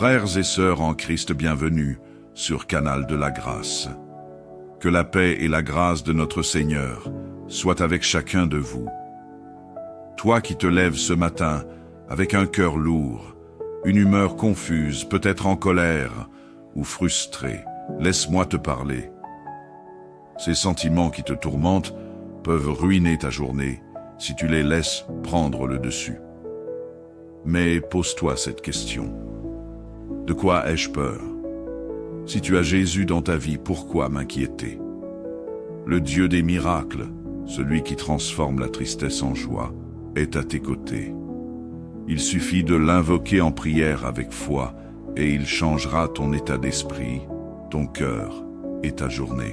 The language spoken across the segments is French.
Frères et sœurs en Christ, bienvenue sur Canal de la Grâce. Que la paix et la grâce de notre Seigneur soient avec chacun de vous. Toi qui te lèves ce matin avec un cœur lourd, une humeur confuse, peut-être en colère ou frustré, laisse-moi te parler. Ces sentiments qui te tourmentent peuvent ruiner ta journée si tu les laisses prendre le dessus. Mais pose-toi cette question. De quoi ai-je peur? Si tu as Jésus dans ta vie, pourquoi m'inquiéter? Le Dieu des miracles, celui qui transforme la tristesse en joie, est à tes côtés. Il suffit de l'invoquer en prière avec foi et il changera ton état d'esprit, ton cœur et ta journée.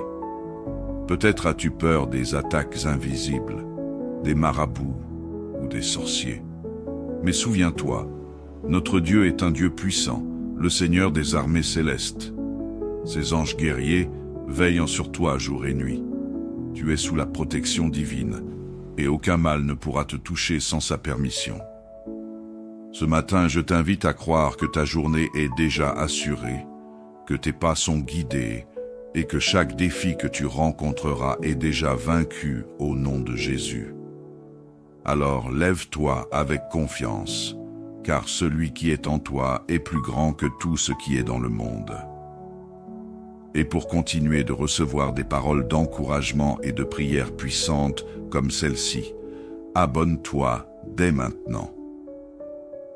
Peut-être as-tu peur des attaques invisibles, des marabouts ou des sorciers. Mais souviens-toi, notre Dieu est un Dieu puissant, le Seigneur des armées célestes. Ses anges guerriers veillent sur toi jour et nuit. Tu es sous la protection divine, et aucun mal ne pourra te toucher sans sa permission. Ce matin, je t'invite à croire que ta journée est déjà assurée, que tes pas sont guidés, et que chaque défi que tu rencontreras est déjà vaincu au nom de Jésus. Alors lève-toi avec confiance, car celui qui est en toi est plus grand que tout ce qui est dans le monde. Et pour continuer de recevoir des paroles d'encouragement et de prières puissantes comme celle-ci, abonne-toi dès maintenant.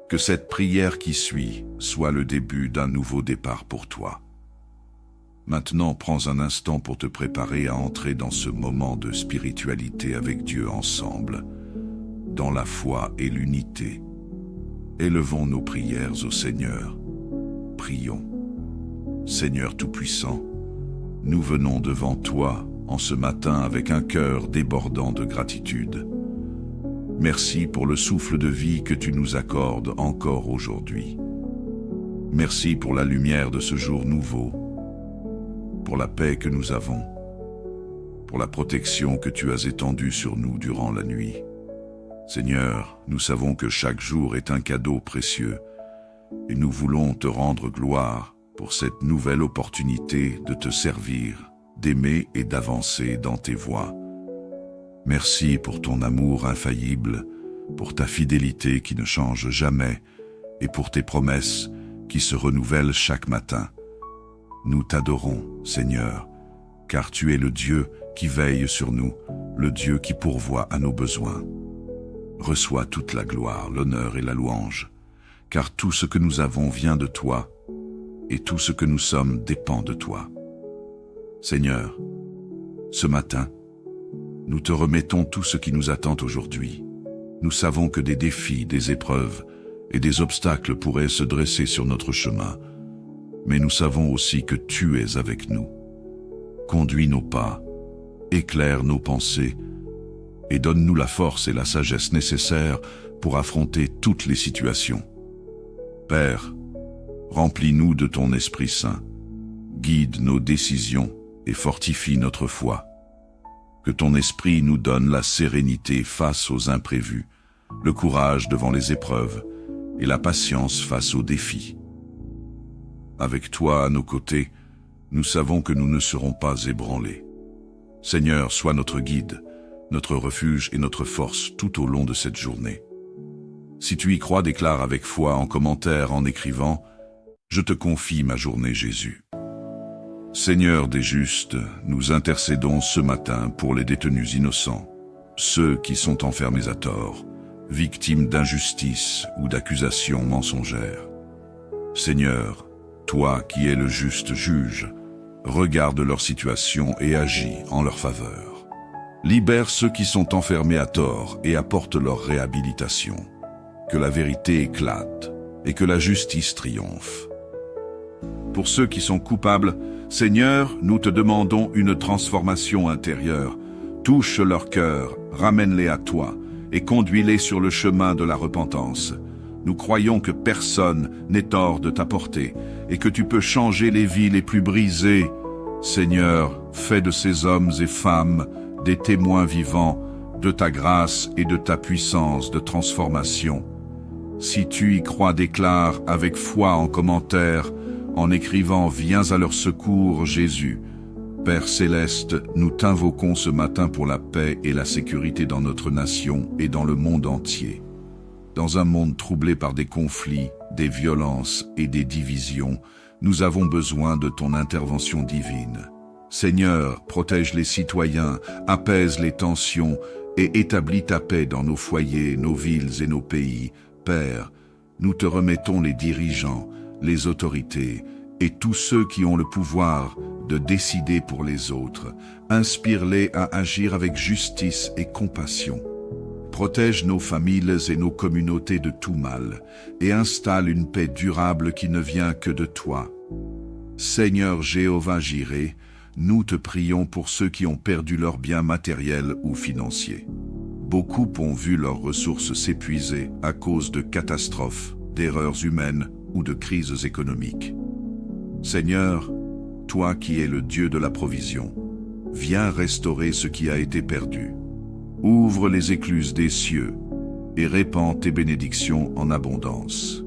Que cette prière qui suit soit le début d'un nouveau départ pour toi. Maintenant, prends un instant pour te préparer à entrer dans ce moment de spiritualité avec Dieu ensemble, dans la foi et l'unité. Élevons nos prières au Seigneur. Prions. Seigneur Tout-Puissant, nous venons devant toi en ce matin avec un cœur débordant de gratitude. Merci pour le souffle de vie que tu nous accordes encore aujourd'hui. Merci pour la lumière de ce jour nouveau, pour la paix que nous avons, pour la protection que tu as étendue sur nous durant la nuit. Seigneur, nous savons que chaque jour est un cadeau précieux et nous voulons te rendre gloire pour cette nouvelle opportunité de te servir, d'aimer et d'avancer dans tes voies. Merci pour ton amour infaillible, pour ta fidélité qui ne change jamais et pour tes promesses qui se renouvellent chaque matin. Nous t'adorons, Seigneur, car tu es le Dieu qui veille sur nous, le Dieu qui pourvoit à nos besoins. Reçois toute la gloire, l'honneur et la louange, car tout ce que nous avons vient de toi, et tout ce que nous sommes dépend de toi. Seigneur, ce matin, nous te remettons tout ce qui nous attend aujourd'hui. Nous savons que des défis, des épreuves et des obstacles pourraient se dresser sur notre chemin, mais nous savons aussi que tu es avec nous. Conduis nos pas, éclaire nos pensées, et donne-nous la force et la sagesse nécessaires pour affronter toutes les situations. Père, remplis-nous de ton Esprit Saint, guide nos décisions et fortifie notre foi. Que ton Esprit nous donne la sérénité face aux imprévus, le courage devant les épreuves et la patience face aux défis. Avec toi à nos côtés, nous savons que nous ne serons pas ébranlés. Seigneur, sois notre guide, notre refuge et notre force tout au long de cette journée. Si tu y crois, déclare avec foi en commentaire en écrivant « Je te confie ma journée, Jésus ». Seigneur des justes, nous intercédons ce matin pour les détenus innocents, ceux qui sont enfermés à tort, victimes d'injustice ou d'accusations mensongères. Seigneur, toi qui es le juste juge, regarde leur situation et agis en leur faveur. Libère ceux qui sont enfermés à tort et apporte leur réhabilitation. Que la vérité éclate et que la justice triomphe. Pour ceux qui sont coupables, Seigneur, nous te demandons une transformation intérieure. Touche leur cœur, ramène-les à toi et conduis-les sur le chemin de la repentance. Nous croyons que personne n'est hors de ta portée et que tu peux changer les vies les plus brisées. Seigneur, fais de ces hommes et femmes des témoins vivants de ta grâce et de ta puissance de transformation. Si tu y crois, déclare avec foi en commentaire, en écrivant « Viens à leur secours, Jésus ». Père céleste, nous t'invoquons ce matin pour la paix et la sécurité dans notre nation et dans le monde entier. Dans un monde troublé par des conflits, des violences et des divisions, nous avons besoin de ton intervention divine. Seigneur, protège les citoyens, apaise les tensions et établis ta paix dans nos foyers, nos villes et nos pays. Père, nous te remettons les dirigeants, les autorités et tous ceux qui ont le pouvoir de décider pour les autres. Inspire-les à agir avec justice et compassion. Protège nos familles et nos communautés de tout mal et installe une paix durable qui ne vient que de toi. Seigneur Jéhovah Jireh, nous te prions pour ceux qui ont perdu leurs biens matériels ou financiers. Beaucoup ont vu leurs ressources s'épuiser à cause de catastrophes, d'erreurs humaines ou de crises économiques. Seigneur, toi qui es le Dieu de la provision, viens restaurer ce qui a été perdu. Ouvre les écluses des cieux et répands tes bénédictions en abondance.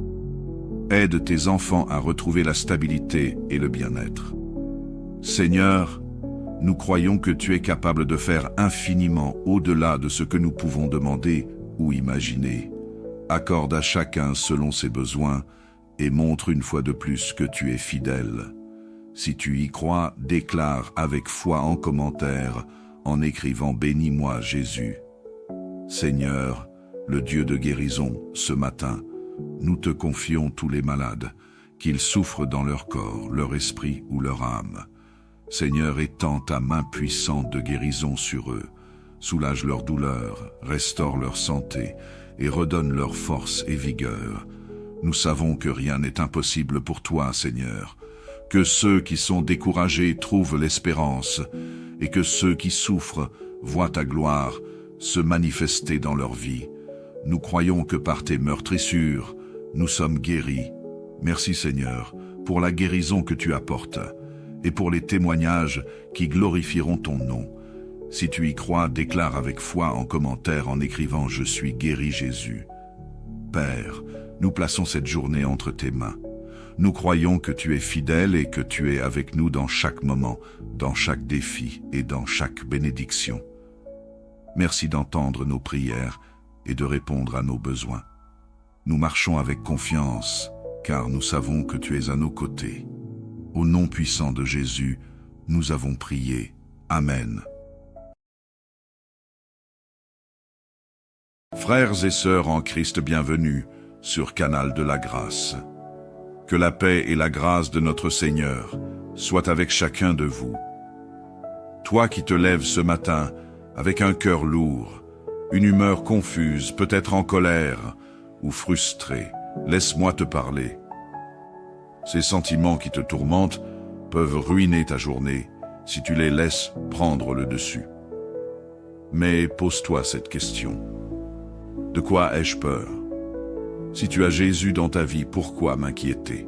Aide tes enfants à retrouver la stabilité et le bien-être. Seigneur, nous croyons que tu es capable de faire infiniment au-delà de ce que nous pouvons demander ou imaginer. Accorde à chacun selon ses besoins et montre une fois de plus que tu es fidèle. Si tu y crois, déclare avec foi en commentaire, en écrivant « Bénis-moi Jésus ». Seigneur, le Dieu de guérison, ce matin, nous te confions tous les malades, qu'ils souffrent dans leur corps, leur esprit ou leur âme. Seigneur, étends ta main puissante de guérison sur eux, soulage leur douleur, restaure leur santé et redonne leur force et vigueur. Nous savons que rien n'est impossible pour toi, Seigneur, que ceux qui sont découragés trouvent l'espérance et que ceux qui souffrent voient ta gloire se manifester dans leur vie. Nous croyons que par tes meurtrissures, nous sommes guéris. Merci Seigneur pour la guérison que tu apportes et pour les témoignages qui glorifieront ton nom. Si tu y crois, déclare avec foi en commentaire en écrivant « Je suis guéri Jésus ». Père, nous plaçons cette journée entre tes mains. Nous croyons que tu es fidèle et que tu es avec nous dans chaque moment, dans chaque défi et dans chaque bénédiction. Merci d'entendre nos prières et de répondre à nos besoins. Nous marchons avec confiance, car nous savons que tu es à nos côtés. Au nom puissant de Jésus, nous avons prié. Amen. Frères et sœurs en Christ, bienvenue sur Canal de la Grâce. Que la paix et la grâce de notre Seigneur soient avec chacun de vous. Toi qui te lèves ce matin avec un cœur lourd, une humeur confuse, peut-être en colère ou frustré, laisse-moi te parler. Ces sentiments qui te tourmentent peuvent ruiner ta journée si tu les laisses prendre le dessus. Mais pose-toi cette question. De quoi ai-je peur? Si tu as Jésus dans ta vie, pourquoi m'inquiéter?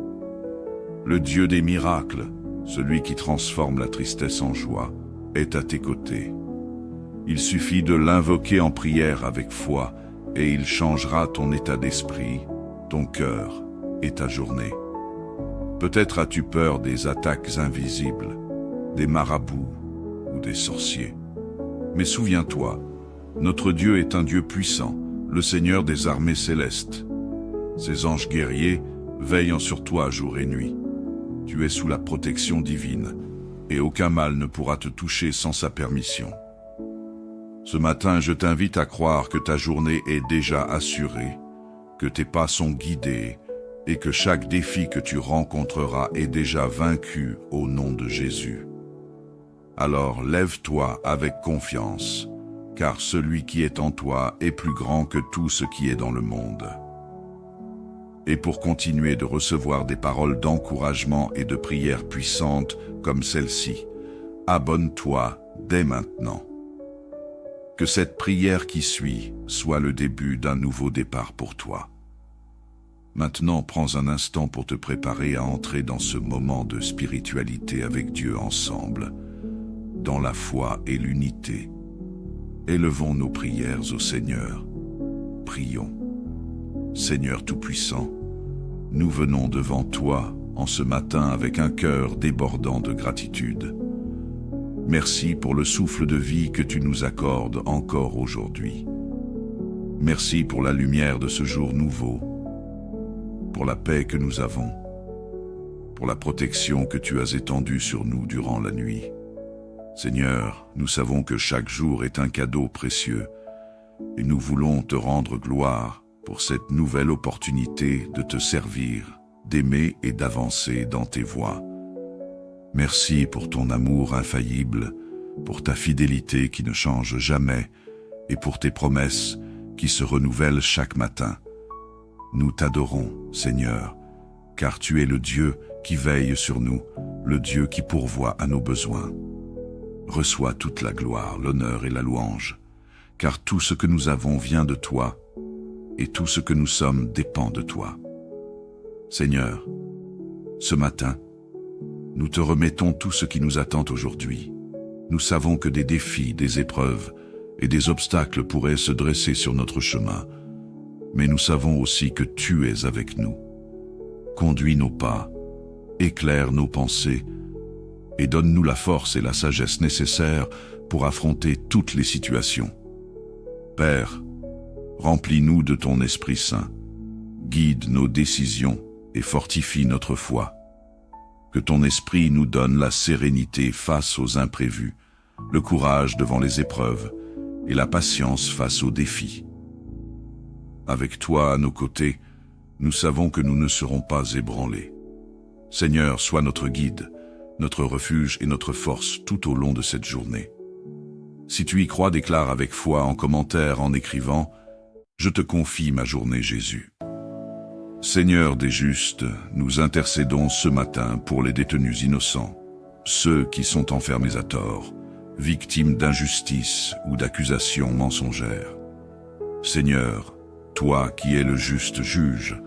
Le Dieu des miracles, celui qui transforme la tristesse en joie, est à tes côtés. Il suffit de l'invoquer en prière avec foi et il changera ton état d'esprit, ton cœur et ta journée. Peut-être as-tu peur des attaques invisibles, des marabouts ou des sorciers. Mais souviens-toi, notre Dieu est un Dieu puissant, le Seigneur des armées célestes. Ses anges guerriers veillant sur toi jour et nuit. Tu es sous la protection divine, et aucun mal ne pourra te toucher sans sa permission. Ce matin, je t'invite à croire que ta journée est déjà assurée, que tes pas sont guidés, et que chaque défi que tu rencontreras est déjà vaincu au nom de Jésus. Alors lève-toi avec confiance, car celui qui est en toi est plus grand que tout ce qui est dans le monde. Et pour continuer de recevoir des paroles d'encouragement et de prières puissantes comme celle-ci, abonne-toi dès maintenant. Que cette prière qui suit soit le début d'un nouveau départ pour toi. Maintenant, prends un instant pour te préparer à entrer dans ce moment de spiritualité avec Dieu ensemble, dans la foi et l'unité. Élevons nos prières au Seigneur. Prions. Seigneur Tout-Puissant, nous venons devant toi en ce matin avec un cœur débordant de gratitude. Merci pour le souffle de vie que tu nous accordes encore aujourd'hui. Merci pour la lumière de ce jour nouveau, pour la paix que nous avons, pour la protection que tu as étendue sur nous durant la nuit. Seigneur, nous savons que chaque jour est un cadeau précieux et nous voulons te rendre gloire pour cette nouvelle opportunité de te servir, d'aimer et d'avancer dans tes voies. Merci pour ton amour infaillible, pour ta fidélité qui ne change jamais et pour tes promesses qui se renouvellent chaque matin. Nous t'adorons, Seigneur, car tu es le Dieu qui veille sur nous, le Dieu qui pourvoit à nos besoins. Reçois toute la gloire, l'honneur et la louange, car tout ce que nous avons vient de toi, et tout ce que nous sommes dépend de toi. Seigneur, ce matin, nous te remettons tout ce qui nous attend aujourd'hui. Nous savons que des défis, des épreuves et des obstacles pourraient se dresser sur notre chemin, mais nous savons aussi que tu es avec nous. Conduis nos pas, éclaire nos pensées, et donne-nous la force et la sagesse nécessaires pour affronter toutes les situations. Père, remplis-nous de ton Esprit Saint, guide nos décisions et fortifie notre foi. Que ton Esprit nous donne la sérénité face aux imprévus, le courage devant les épreuves et la patience face aux défis. Avec toi à nos côtés, nous savons que nous ne serons pas ébranlés. Seigneur, sois notre guide, notre refuge et notre force tout au long de cette journée. Si tu y crois, déclare avec foi en commentaire en écrivant « Je te confie ma journée Jésus ». Seigneur des justes, nous intercédons ce matin pour les détenus innocents, ceux qui sont enfermés à tort, victimes d'injustice ou d'accusations mensongères. Seigneur, toi qui es le juste juge,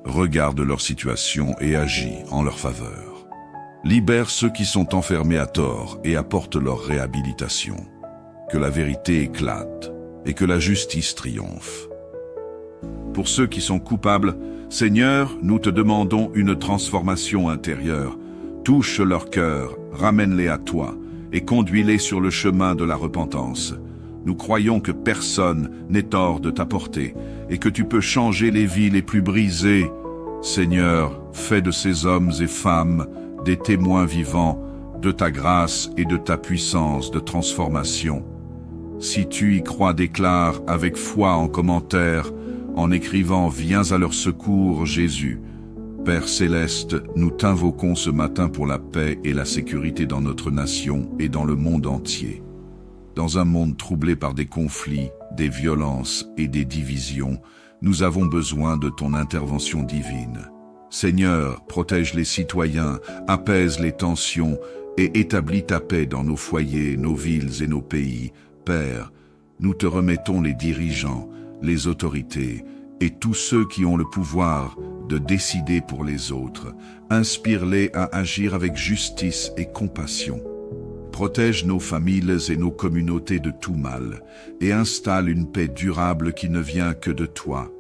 regarde leur situation et agis en leur faveur. Libère ceux qui sont enfermés à tort et apporte leur réhabilitation. Que la vérité éclate et que la justice triomphe. Pour ceux qui sont coupables, Seigneur, nous te demandons une transformation intérieure. Touche leur cœur, ramène-les à toi et conduis-les sur le chemin de la repentance. Nous croyons que personne n'est hors de ta portée et que tu peux changer les vies les plus brisées. Seigneur, fais de ces hommes et femmes des témoins vivants de ta grâce et de ta puissance de transformation. Si tu y crois, déclare avec foi en commentaire, en écrivant « Viens à leur secours, Jésus ». Père céleste, nous t'invoquons ce matin pour la paix et la sécurité dans notre nation et dans le monde entier. Dans un monde troublé par des conflits, des violences et des divisions, nous avons besoin de ton intervention divine. Seigneur, protège les citoyens, apaise les tensions et établis ta paix dans nos foyers, nos villes et nos pays. Père, nous te remettons les dirigeants, les autorités et tous ceux qui ont le pouvoir de décider pour les autres. Inspire-les à agir avec justice et compassion. Protège nos familles et nos communautés de tout mal et installe une paix durable qui ne vient que de toi.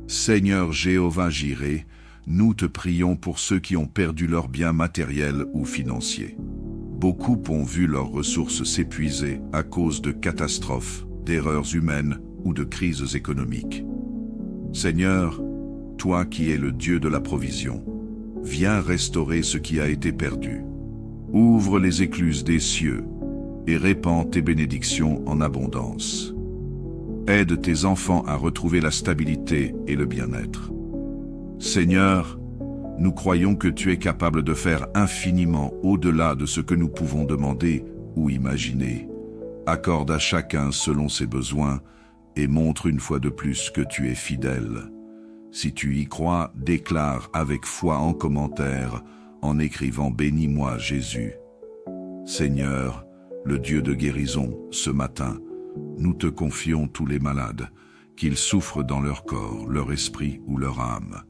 Seigneur Jéhovah Jireh, nous te prions pour ceux qui ont perdu leurs biens matériels ou financiers. Beaucoup ont vu leurs ressources s'épuiser à cause de catastrophes, d'erreurs humaines ou de crises économiques. Seigneur, toi qui es le Dieu de la provision, viens restaurer ce qui a été perdu. Ouvre les écluses des cieux et répands tes bénédictions en abondance. Aide tes enfants à retrouver la stabilité et le bien-être. Seigneur, nous croyons que tu es capable de faire infiniment au-delà de ce que nous pouvons demander ou imaginer. Accorde à chacun selon ses besoins et montre une fois de plus que tu es fidèle. Si tu y crois, déclare avec foi en commentaire, en écrivant « Bénis-moi Jésus ». Seigneur, le Dieu de guérison, ce matin, nous te confions tous les malades, qu'ils souffrent dans leur corps, leur esprit ou leur âme.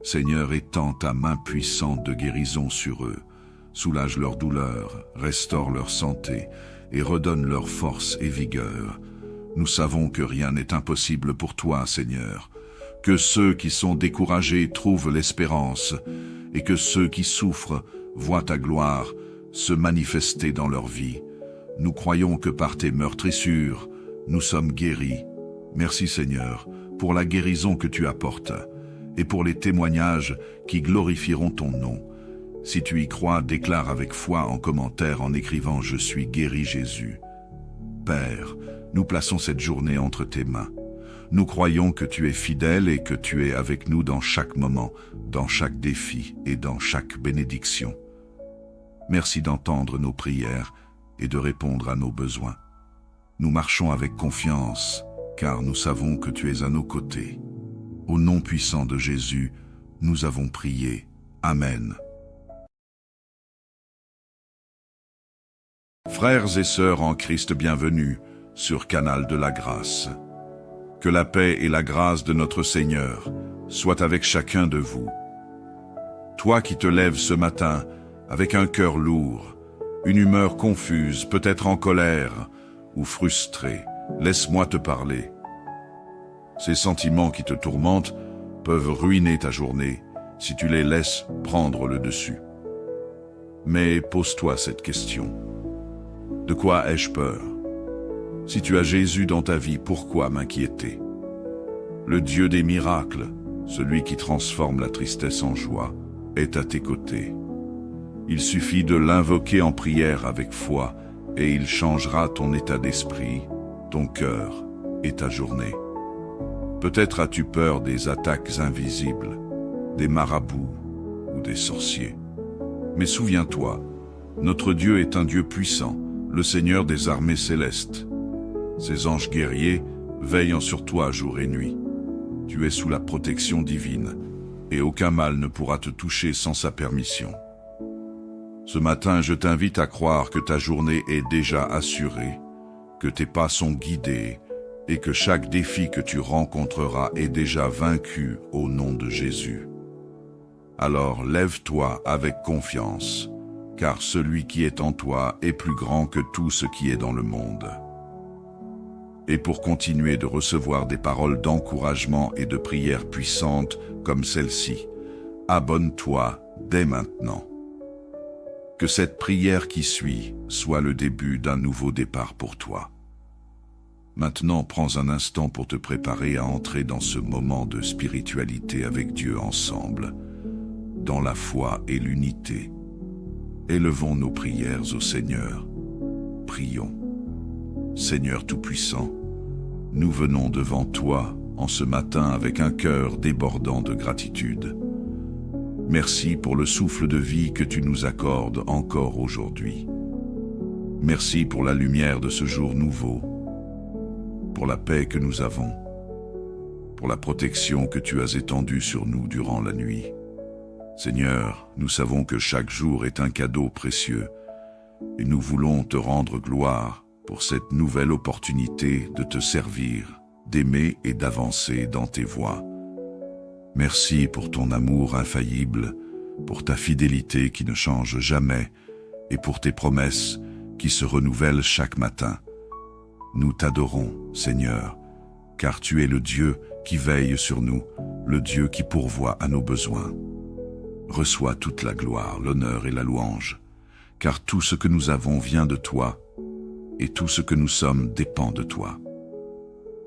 Seigneur, étends ta main puissante de guérison sur eux, soulage leur douleur, restaure leur santé et redonne leur force et vigueur. Nous savons que rien n'est impossible pour toi, Seigneur. que ceux qui sont découragés trouvent l'espérance, et que ceux qui souffrent voient ta gloire se manifester dans leur vie. Nous croyons que par tes meurtrissures, nous sommes guéris. Merci Seigneur, pour la guérison que tu apportes, et pour les témoignages qui glorifieront ton nom. Si tu y crois, déclare avec foi en commentaire en écrivant « Je suis guéri Jésus ». Père, nous plaçons cette journée entre tes mains. Nous croyons que tu es fidèle et que tu es avec nous dans chaque moment, dans chaque défi et dans chaque bénédiction. Merci d'entendre nos prières et de répondre à nos besoins. Nous marchons avec confiance, car nous savons que tu es à nos côtés. Au nom puissant de Jésus, nous avons prié. Amen. Frères et sœurs en Christ, bienvenue sur Canal de la Grâce. Que la paix et la grâce de notre Seigneur soient avec chacun de vous. Toi qui te lèves ce matin avec un cœur lourd, une humeur confuse, peut-être en colère ou frustré, laisse-moi te parler. Ces sentiments qui te tourmentent peuvent ruiner ta journée si tu les laisses prendre le dessus. Mais pose-toi cette question. De quoi ai-je peur? Si tu as Jésus dans ta vie, pourquoi m'inquiéter? Le Dieu des miracles, celui qui transforme la tristesse en joie, est à tes côtés. Il suffit de l'invoquer en prière avec foi et il changera ton état d'esprit, ton cœur et ta journée. Peut-être as-tu peur des attaques invisibles, des marabouts ou des sorciers. Mais souviens-toi, notre Dieu est un Dieu puissant, le Seigneur des armées célestes. Ses anges guerriers veillent sur toi jour et nuit. Tu es sous la protection divine, et aucun mal ne pourra te toucher sans sa permission. Ce matin, je t'invite à croire que ta journée est déjà assurée, que tes pas sont guidés, et que chaque défi que tu rencontreras est déjà vaincu au nom de Jésus. Alors lève-toi avec confiance, car celui qui est en toi est plus grand que tout ce qui est dans le monde. Et pour continuer de recevoir des paroles d'encouragement et de prières puissantes comme celle-ci, abonne-toi dès maintenant. Que cette prière qui suit soit le début d'un nouveau départ pour toi. Maintenant, prends un instant pour te préparer à entrer dans ce moment de spiritualité avec Dieu ensemble, dans la foi et l'unité. Élevons nos prières au Seigneur. Prions. Seigneur Tout-Puissant, nous venons devant toi en ce matin avec un cœur débordant de gratitude. Merci pour le souffle de vie que tu nous accordes encore aujourd'hui. Merci pour la lumière de ce jour nouveau, pour la paix que nous avons, pour la protection que tu as étendue sur nous durant la nuit. Seigneur, nous savons que chaque jour est un cadeau précieux et nous voulons te rendre gloire pour cette nouvelle opportunité de te servir, d'aimer et d'avancer dans tes voies. Merci pour ton amour infaillible, pour ta fidélité qui ne change jamais et pour tes promesses qui se renouvellent chaque matin. Nous t'adorons, Seigneur, car tu es le Dieu qui veille sur nous, le Dieu qui pourvoit à nos besoins. Reçois toute la gloire, l'honneur et la louange, car tout ce que nous avons vient de toi, et tout ce que nous sommes dépend de toi.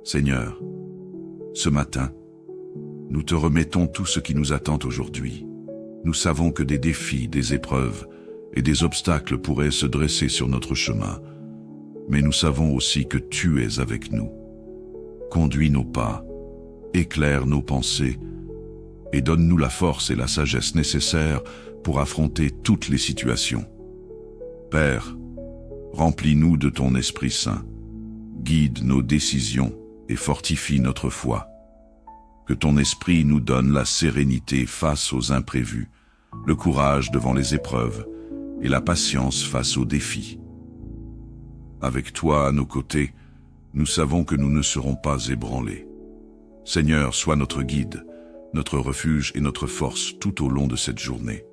Seigneur, ce matin, nous te remettons tout ce qui nous attend aujourd'hui. Nous savons que des défis, des épreuves et des obstacles pourraient se dresser sur notre chemin, mais nous savons aussi que tu es avec nous. Conduis nos pas, éclaire nos pensées, et donne-nous la force et la sagesse nécessaires pour affronter toutes les situations. Père, remplis-nous de ton Esprit Saint, guide nos décisions et fortifie notre foi. Que ton Esprit nous donne la sérénité face aux imprévus, le courage devant les épreuves et la patience face aux défis. Avec toi à nos côtés, nous savons que nous ne serons pas ébranlés. Seigneur, sois notre guide, notre refuge et notre force tout au long de cette journée.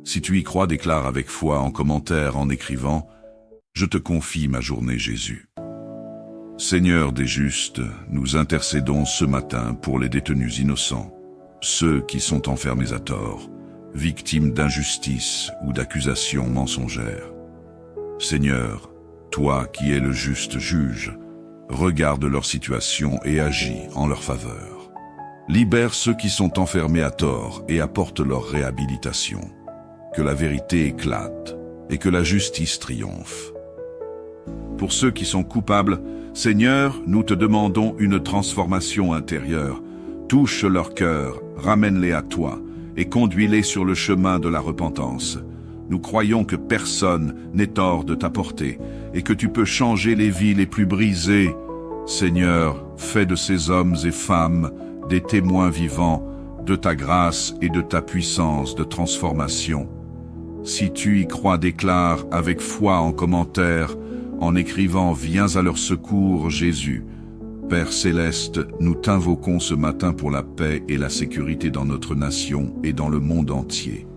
Si tu y crois, déclare avec foi en commentaire en écrivant « Je te confie ma journée, Jésus ». Seigneur des justes, nous intercédons ce matin pour les détenus innocents, ceux qui sont enfermés à tort, victimes d'injustice ou d'accusations mensongères. Seigneur, toi qui es le juste juge, regarde leur situation et agis en leur faveur. Libère ceux qui sont enfermés à tort et apporte leur réhabilitation. Que la vérité éclate et que la justice triomphe. Pour ceux qui sont coupables, Seigneur, nous te demandons une transformation intérieure. Touche leur cœur, ramène-les à toi et conduis-les sur le chemin de la repentance. Nous croyons que personne n'est hors de ta portée et que tu peux changer les vies les plus brisées. Seigneur, fais de ces hommes et femmes des témoins vivants de ta grâce et de ta puissance de transformation. Si tu y crois, déclare avec foi en commentaire, en écrivant « Viens à leur secours, Jésus ». Père céleste, nous t'invoquons ce matin pour la paix et la sécurité dans notre nation et dans le monde entier.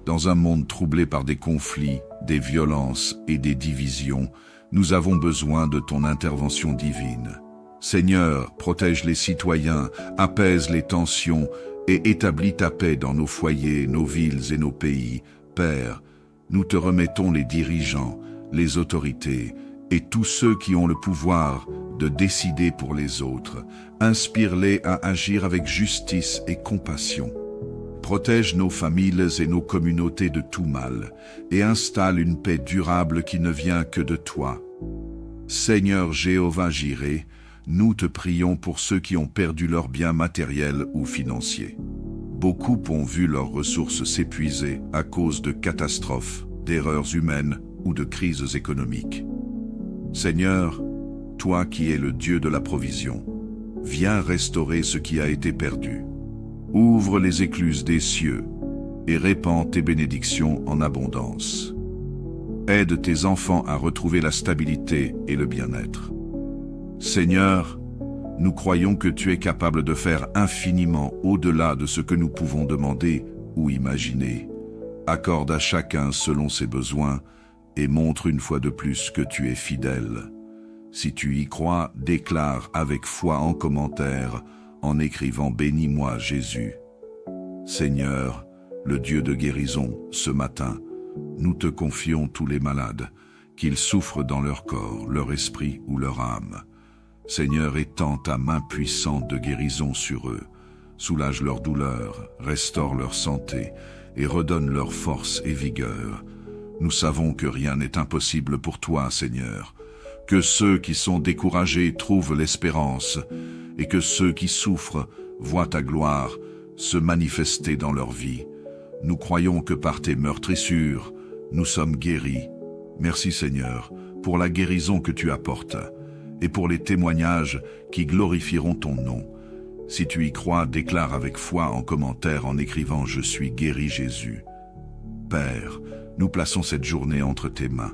Dans un monde troublé par des conflits, des violences et des divisions, nous avons besoin de ton intervention divine. Seigneur, protège les citoyens, apaise les tensions et établis ta paix dans nos foyers, nos villes et nos pays. Père, nous te remettons les dirigeants, les autorités et tous ceux qui ont le pouvoir de décider pour les autres. Inspire-les à agir avec justice et compassion. Protège nos familles et nos communautés de tout mal et installe une paix durable qui ne vient que de toi. Seigneur Jéhovah Jireh, nous te prions pour ceux qui ont perdu leurs biens matériels ou financiers. Beaucoup ont vu leurs ressources s'épuiser à cause de catastrophes, d'erreurs humaines ou de crises économiques. Seigneur, toi qui es le Dieu de la provision, viens restaurer ce qui a été perdu. Ouvre les écluses des cieux et répands tes bénédictions en abondance. Aide tes enfants à retrouver la stabilité et le bien-être. Seigneur, nous croyons que tu es capable de faire infiniment au-delà de ce que nous pouvons demander ou imaginer. Accorde à chacun selon ses besoins et montre une fois de plus que tu es fidèle. Si tu y crois, déclare avec foi en commentaire, en écrivant « Bénis-moi Jésus ». Seigneur, le Dieu de guérison, ce matin, nous te confions tous les malades, qu'ils souffrent dans leur corps, leur esprit ou leur âme. Seigneur, étends ta main puissante de guérison sur eux, soulage leur douleur, restaure leur santé et redonne leur force et vigueur. Nous savons que rien n'est impossible pour toi, Seigneur, que ceux qui sont découragés trouvent l'espérance et que ceux qui souffrent voient ta gloire se manifester dans leur vie. Nous croyons que par tes meurtrissures, nous sommes guéris. Merci Seigneur, pour la guérison que tu apportes et pour les témoignages qui glorifieront ton nom. Si tu y crois, déclare avec foi en commentaire en écrivant « Je suis guéri Jésus ». Père, nous plaçons cette journée entre tes mains.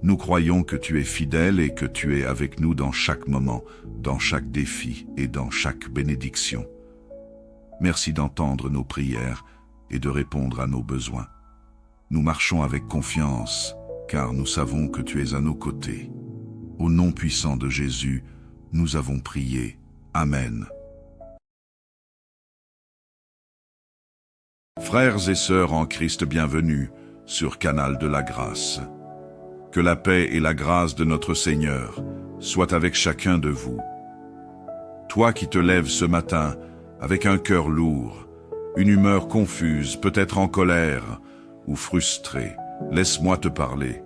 Nous croyons que tu es fidèle et que tu es avec nous dans chaque moment, dans chaque défi et dans chaque bénédiction. Merci d'entendre nos prières et de répondre à nos besoins. Nous marchons avec confiance, car nous savons que tu es à nos côtés. Au nom puissant de Jésus, nous avons prié. Amen. Frères et sœurs en Christ, bienvenue sur Canal de la Grâce. Que la paix et la grâce de notre Seigneur soient avec chacun de vous. Toi qui te lèves ce matin avec un cœur lourd, une humeur confuse, peut-être en colère ou frustré, laisse-moi te parler.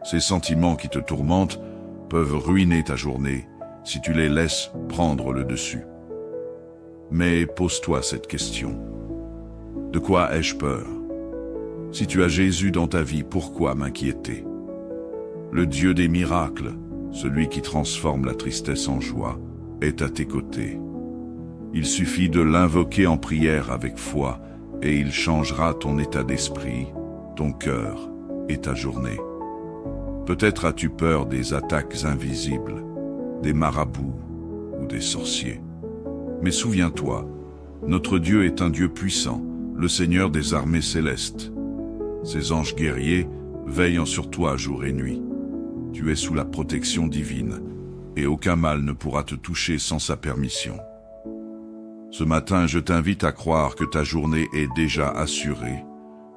Ces sentiments qui te tourmentent peuvent ruiner ta journée si tu les laisses prendre le dessus. Mais pose-toi cette question. De quoi ai-je peur? Si tu as Jésus dans ta vie, pourquoi m'inquiéter? Le Dieu des miracles, celui qui transforme la tristesse en joie, est à tes côtés. Il suffit de l'invoquer en prière avec foi et il changera ton état d'esprit, ton cœur et ta journée. Peut-être as-tu peur des attaques invisibles, des marabouts ou des sorciers. Mais souviens-toi, notre Dieu est un Dieu puissant, le Seigneur des armées célestes. Ses anges guerriers veillent sur toi jour et nuit. Tu es sous la protection divine et aucun mal ne pourra te toucher sans sa permission. Ce matin, je t'invite à croire que ta journée est déjà assurée,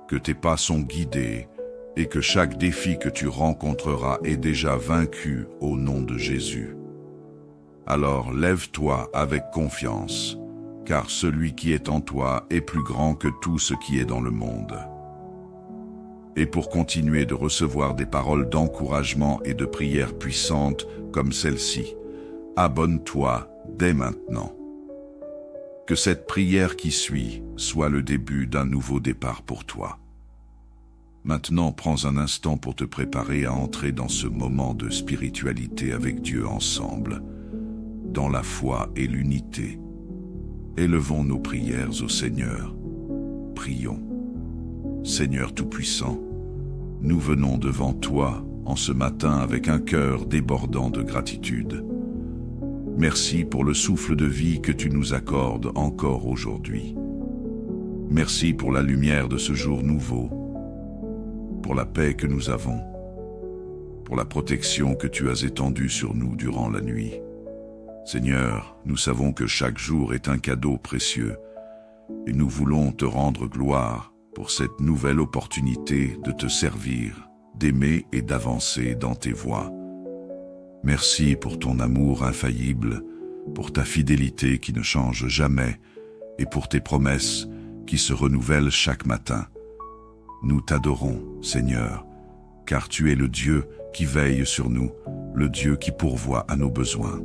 que tes pas sont guidés et que chaque défi que tu rencontreras est déjà vaincu au nom de Jésus. Alors lève-toi avec confiance, car celui qui est en toi est plus grand que tout ce qui est dans le monde. Et pour continuer de recevoir des paroles d'encouragement et de prières puissantes comme celle-ci, abonne-toi dès maintenant. Que cette prière qui suit soit le début d'un nouveau départ pour toi. Maintenant, prends un instant pour te préparer à entrer dans ce moment de spiritualité avec Dieu ensemble, dans la foi et l'unité. Élevons nos prières au Seigneur. Prions. Seigneur Tout-Puissant, nous venons devant toi en ce matin avec un cœur débordant de gratitude. Merci pour le souffle de vie que tu nous accordes encore aujourd'hui. Merci pour la lumière de ce jour nouveau, pour la paix que nous avons, pour la protection que tu as étendue sur nous durant la nuit. Seigneur, nous savons que chaque jour est un cadeau précieux et nous voulons te rendre gloire pour cette nouvelle opportunité de te servir, d'aimer et d'avancer dans tes voies. Merci pour ton amour infaillible, pour ta fidélité qui ne change jamais et pour tes promesses qui se renouvellent chaque matin. Nous t'adorons, Seigneur, car tu es le Dieu qui veille sur nous, le Dieu qui pourvoit à nos besoins.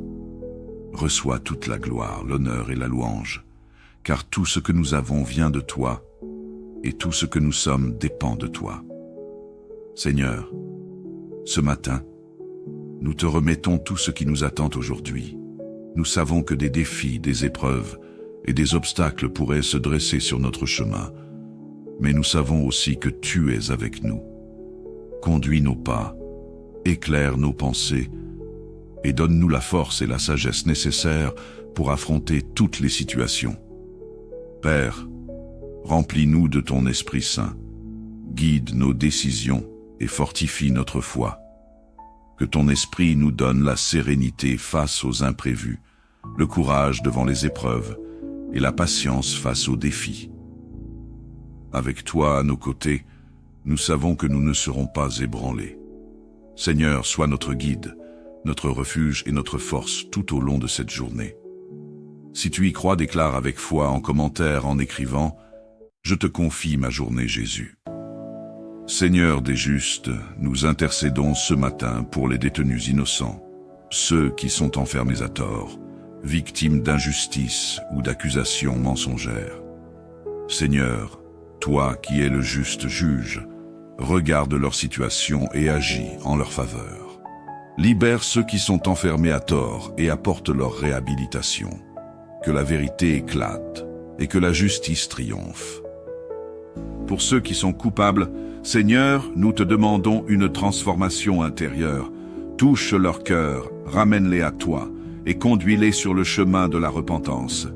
Reçois toute la gloire, l'honneur et la louange, car tout ce que nous avons vient de toi, et tout ce que nous sommes dépend de toi. Seigneur, ce matin, nous te remettons tout ce qui nous attend aujourd'hui. Nous savons que des défis, des épreuves et des obstacles pourraient se dresser sur notre chemin, mais nous savons aussi que tu es avec nous. Conduis nos pas, éclaire nos pensées et donne-nous la force et la sagesse nécessaires pour affronter toutes les situations. Père, remplis-nous de ton Esprit Saint, guide nos décisions et fortifie notre foi. Que ton Esprit nous donne la sérénité face aux imprévus, le courage devant les épreuves et la patience face aux défis. Avec toi à nos côtés, nous savons que nous ne serons pas ébranlés. Seigneur, sois notre guide, notre refuge et notre force tout au long de cette journée. Si tu y crois, déclare avec foi en commentaire en écrivant « Je te confie ma journée, Jésus ». Seigneur des justes, nous intercédons ce matin pour les détenus innocents, ceux qui sont enfermés à tort, victimes d'injustice ou d'accusations mensongères. Seigneur, toi qui es le juste juge, regarde leur situation et agis en leur faveur. Libère ceux qui sont enfermés à tort et apporte leur réhabilitation. Que la vérité éclate et que la justice triomphe. Pour ceux qui sont coupables, Seigneur, nous te demandons une transformation intérieure. Touche leur cœur, ramène-les à toi et conduis-les sur le chemin de la repentance.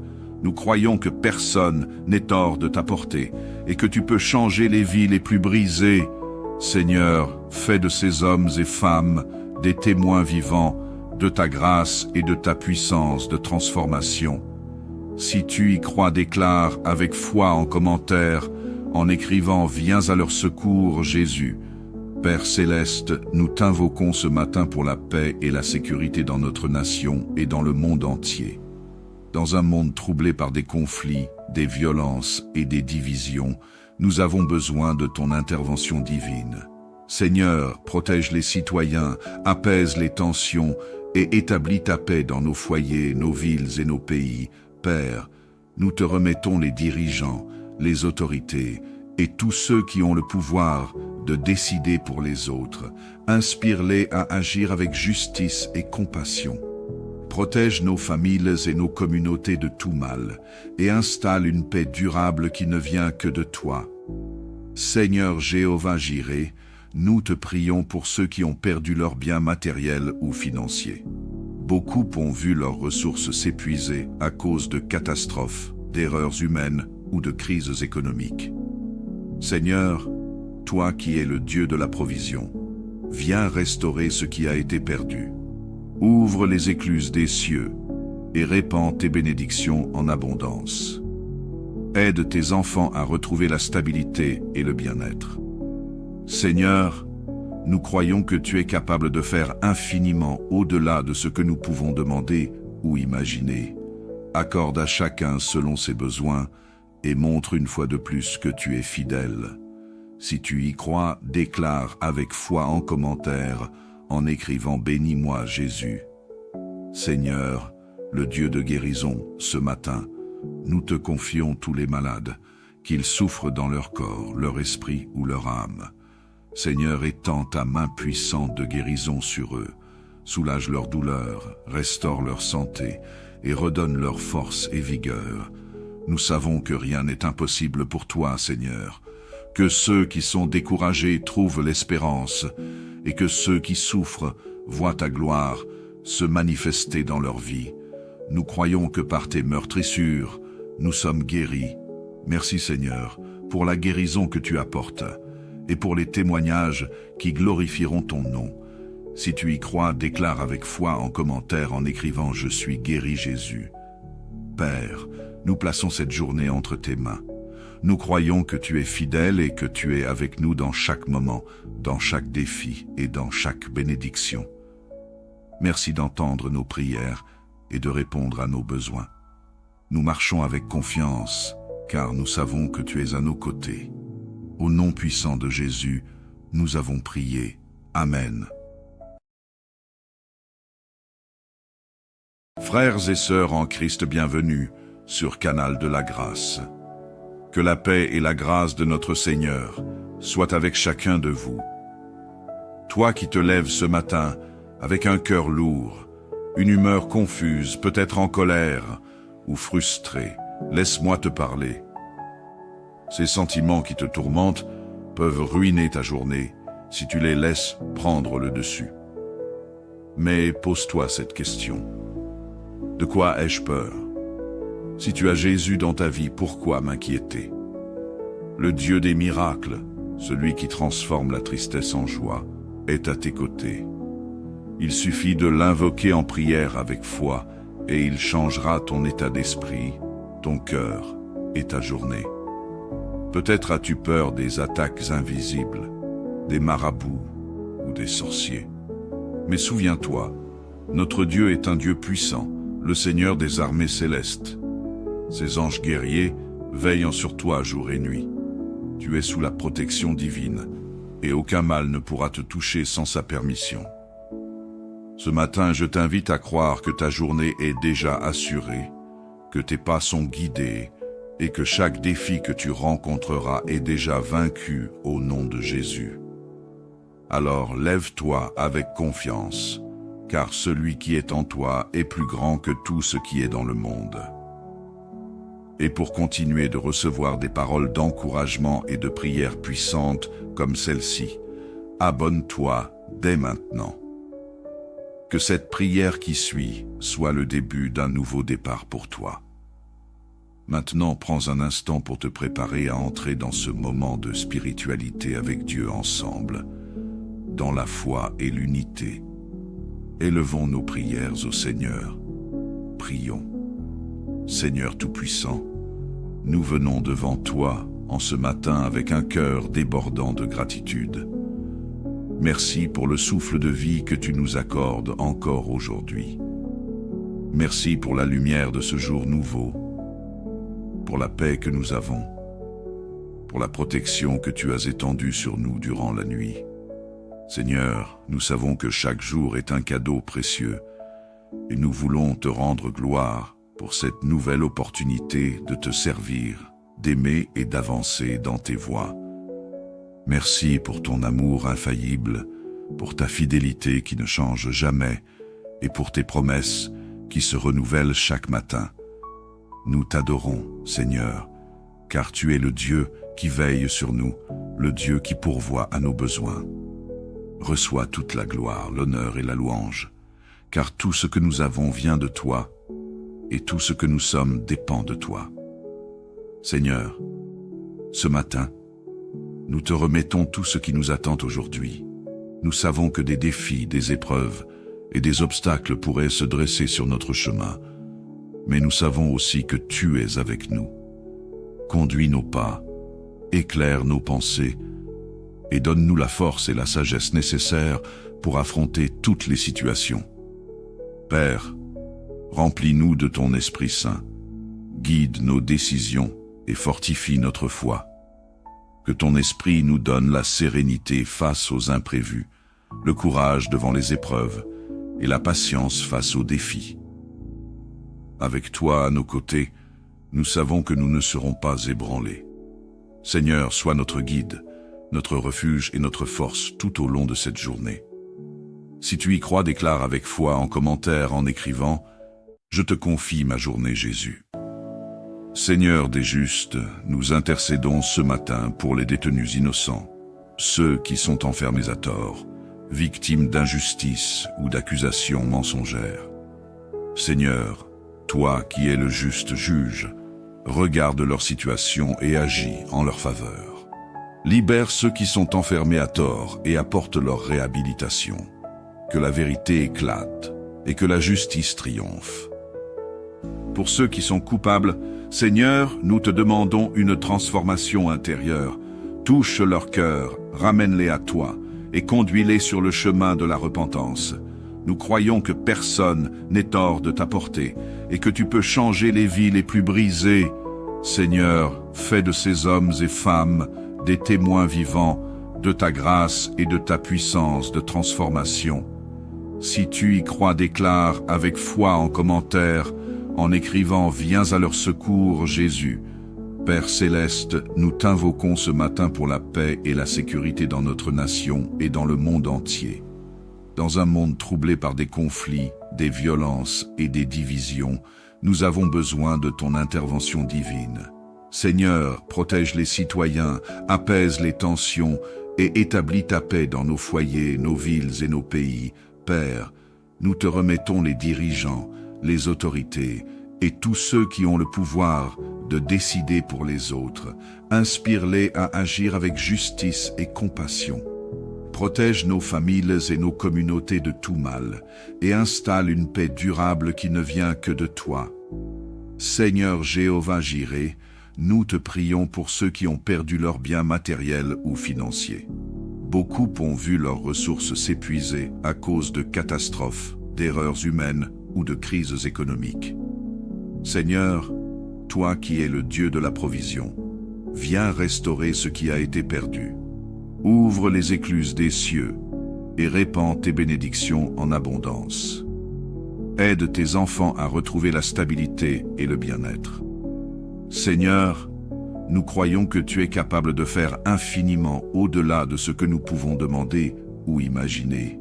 Nous croyons que personne n'est hors de ta portée et que tu peux changer les vies les plus brisées. Seigneur, fais de ces hommes et femmes des témoins vivants de ta grâce et de ta puissance de transformation. Si tu y crois, déclare avec foi en commentaire, en écrivant « Viens à leur secours, Jésus ». Père céleste, nous t'invoquons ce matin pour la paix et la sécurité dans notre nation et dans le monde entier. Dans un monde troublé par des conflits, des violences et des divisions, nous avons besoin de ton intervention divine. Seigneur, protège les citoyens, apaise les tensions et établis ta paix dans nos foyers, nos villes et nos pays. Père, nous te remettons les dirigeants, les autorités et tous ceux qui ont le pouvoir de décider pour les autres. Inspire-les à agir avec justice et compassion. Protège nos familles et nos communautés de tout mal et installe une paix durable qui ne vient que de toi. Seigneur Jéhovah Jireh, nous te prions pour ceux qui ont perdu leurs biens matériels ou financiers. Beaucoup ont vu leurs ressources s'épuiser à cause de catastrophes, d'erreurs humaines ou de crises économiques. Seigneur, toi qui es le Dieu de la provision, viens restaurer ce qui a été perdu. Ouvre les écluses des cieux et répands tes bénédictions en abondance. Aide tes enfants à retrouver la stabilité et le bien-être. Seigneur, nous croyons que tu es capable de faire infiniment au-delà de ce que nous pouvons demander ou imaginer. Accorde à chacun selon ses besoins et montre une fois de plus que tu es fidèle. Si tu y crois, déclare avec foi en commentaire en écrivant « Bénis-moi Jésus ». Seigneur, le Dieu de guérison, ce matin, nous te confions tous les malades, qu'ils souffrent dans leur corps, leur esprit ou leur âme. Seigneur, étends ta main puissante de guérison sur eux, soulage leur douleur, restaure leur santé et redonne leur force et vigueur. Nous savons que rien n'est impossible pour toi, Seigneur, que ceux qui sont découragés trouvent l'espérance et que ceux qui souffrent voient ta gloire se manifester dans leur vie. Nous croyons que par tes meurtrissures, nous sommes guéris. Merci Seigneur pour la guérison que tu apportes et pour les témoignages qui glorifieront ton nom. Si tu y crois, déclare avec foi en commentaire en écrivant « Je suis guéri Jésus ». Père, nous plaçons cette journée entre tes mains. Nous croyons que tu es fidèle et que tu es avec nous dans chaque moment, dans chaque défi et dans chaque bénédiction. Merci d'entendre nos prières et de répondre à nos besoins. Nous marchons avec confiance, car nous savons que tu es à nos côtés. Au nom puissant de Jésus, nous avons prié. Amen. Frères et sœurs en Christ, bienvenue sur Canal de la Grâce. Que la paix et la grâce de notre Seigneur soient avec chacun de vous. Toi qui te lèves ce matin avec un cœur lourd, une humeur confuse, peut-être en colère ou frustrée, laisse-moi te parler. Ces sentiments qui te tourmentent peuvent ruiner ta journée si tu les laisses prendre le dessus. Mais pose-toi cette question. De quoi ai-je peur? Si tu as Jésus dans ta vie, pourquoi m'inquiéter? Le Dieu des miracles, celui qui transforme la tristesse en joie, est à tes côtés. Il suffit de l'invoquer en prière avec foi et il changera ton état d'esprit, ton cœur et ta journée. Peut-être as-tu peur des attaques invisibles, des marabouts ou des sorciers. Mais souviens-toi, notre Dieu est un Dieu puissant, le Seigneur des armées célestes. Ses anges guerriers veillant sur toi jour et nuit. Tu es sous la protection divine, et aucun mal ne pourra te toucher sans sa permission. Ce matin, je t'invite à croire que ta journée est déjà assurée, que tes pas sont guidés, et que chaque défi que tu rencontreras est déjà vaincu au nom de Jésus. Alors lève-toi avec confiance, car celui qui est en toi est plus grand que tout ce qui est dans le monde. Et pour continuer de recevoir des paroles d'encouragement et de prières puissantes comme celle-ci, abonne-toi dès maintenant. Que cette prière qui suit soit le début d'un nouveau départ pour toi. Maintenant, prends un instant pour te préparer à entrer dans ce moment de spiritualité avec Dieu ensemble, dans la foi et l'unité. Élevons nos prières au Seigneur. Prions. Seigneur Tout-Puissant, nous venons devant toi en ce matin avec un cœur débordant de gratitude. Merci pour le souffle de vie que tu nous accordes encore aujourd'hui. Merci pour la lumière de ce jour nouveau, pour la paix que nous avons, pour la protection que tu as étendue sur nous durant la nuit. Seigneur, nous savons que chaque jour est un cadeau précieux et nous voulons te rendre gloire pour cette nouvelle opportunité de te servir, d'aimer et d'avancer dans tes voies. Merci pour ton amour infaillible, pour ta fidélité qui ne change jamais et pour tes promesses qui se renouvellent chaque matin. Nous t'adorons, Seigneur, car tu es le Dieu qui veille sur nous, le Dieu qui pourvoit à nos besoins. Reçois toute la gloire, l'honneur et la louange, car tout ce que nous avons vient de toi, et tout ce que nous sommes dépend de toi. Seigneur, ce matin, nous te remettons tout ce qui nous attend aujourd'hui. Nous savons que des défis, des épreuves et des obstacles pourraient se dresser sur notre chemin. Mais nous savons aussi que tu es avec nous. Conduis nos pas, éclaire nos pensées, et donne-nous la force et la sagesse nécessaires pour affronter toutes les situations. Père, remplis-nous de ton Esprit Saint, guide nos décisions et fortifie notre foi. Que ton Esprit nous donne la sérénité face aux imprévus, le courage devant les épreuves et la patience face aux défis. Avec toi à nos côtés, nous savons que nous ne serons pas ébranlés. Seigneur, sois notre guide, notre refuge et notre force tout au long de cette journée. Si tu y crois, déclare avec foi en commentaire en écrivant « Je te confie ma journée Jésus ». Seigneur des justes, nous intercédons ce matin pour les détenus innocents, ceux qui sont enfermés à tort, victimes d'injustice ou d'accusations mensongères. Seigneur, toi qui es le juste juge, regarde leur situation et agis en leur faveur. Libère ceux qui sont enfermés à tort et apporte leur réhabilitation. Que la vérité éclate et que la justice triomphe. Pour ceux qui sont coupables, Seigneur, nous te demandons une transformation intérieure. Touche leur cœur, ramène-les à toi et conduis-les sur le chemin de la repentance. Nous croyons que personne n'est hors de ta portée et que tu peux changer les vies les plus brisées. Seigneur, fais de ces hommes et femmes des témoins vivants de ta grâce et de ta puissance de transformation. Si tu y crois, déclare avec foi en commentaire, en écrivant « Viens à leur secours, Jésus ». Père céleste, nous t'invoquons ce matin pour la paix et la sécurité dans notre nation et dans le monde entier. Dans un monde troublé par des conflits, des violences et des divisions, nous avons besoin de ton intervention divine. Seigneur, protège les citoyens, apaise les tensions et établis ta paix dans nos foyers, nos villes et nos pays. Père, nous te remettons les dirigeants, les autorités et tous ceux qui ont le pouvoir de décider pour les autres. Inspire-les à agir avec justice et compassion. Protège nos familles et nos communautés de tout mal et installe une paix durable qui ne vient que de toi. Seigneur Jéhovah Jireh, nous te prions pour ceux qui ont perdu leurs biens matériels ou financiers. Beaucoup ont vu leurs ressources s'épuiser à cause de catastrophes, d'erreurs humaines ou de crises économiques. Seigneur, toi qui es le Dieu de la provision, viens restaurer ce qui a été perdu. Ouvre les écluses des cieux et répands tes bénédictions en abondance. Aide tes enfants à retrouver la stabilité et le bien-être. Seigneur, nous croyons que tu es capable de faire infiniment au-delà de ce que nous pouvons demander ou imaginer.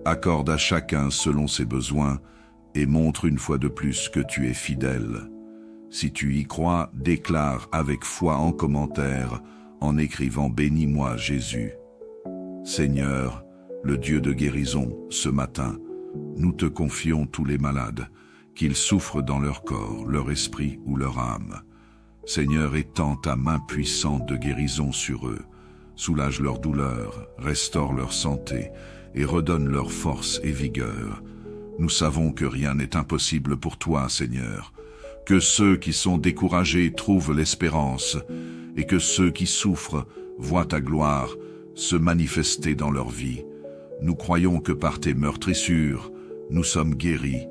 Accorde à chacun selon ses besoins et montre une fois de plus que tu es fidèle. Si tu y crois, déclare avec foi en commentaire, en écrivant « Bénis-moi Jésus ». Seigneur, le Dieu de guérison, ce matin, nous te confions tous les malades, qu'ils souffrent dans leur corps, leur esprit ou leur âme. Seigneur, étends ta main puissante de guérison sur eux, soulage leur douleur, restaure leur santé et redonne leur force et vigueur. Nous savons que rien n'est impossible pour toi, Seigneur, que ceux qui sont découragés trouvent l'espérance et que ceux qui souffrent voient ta gloire se manifester dans leur vie. Nous croyons que par tes meurtrissures, nous sommes guéris.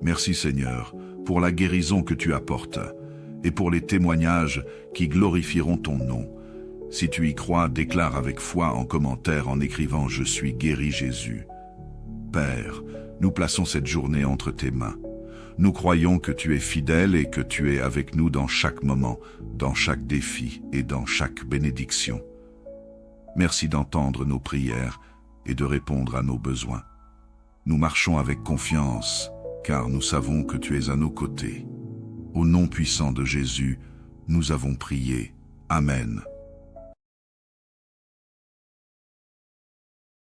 Merci Seigneur pour la guérison que tu apportes et pour les témoignages qui glorifieront ton nom. Si tu y crois, déclare avec foi en commentaire en écrivant « Je suis guéri Jésus ». Père, nous plaçons cette journée entre tes mains. Nous croyons que tu es fidèle et que tu es avec nous dans chaque moment, dans chaque défi et dans chaque bénédiction. Merci d'entendre nos prières et de répondre à nos besoins. Nous marchons avec confiance, car nous savons que tu es à nos côtés. Au nom puissant de Jésus, nous avons prié. Amen.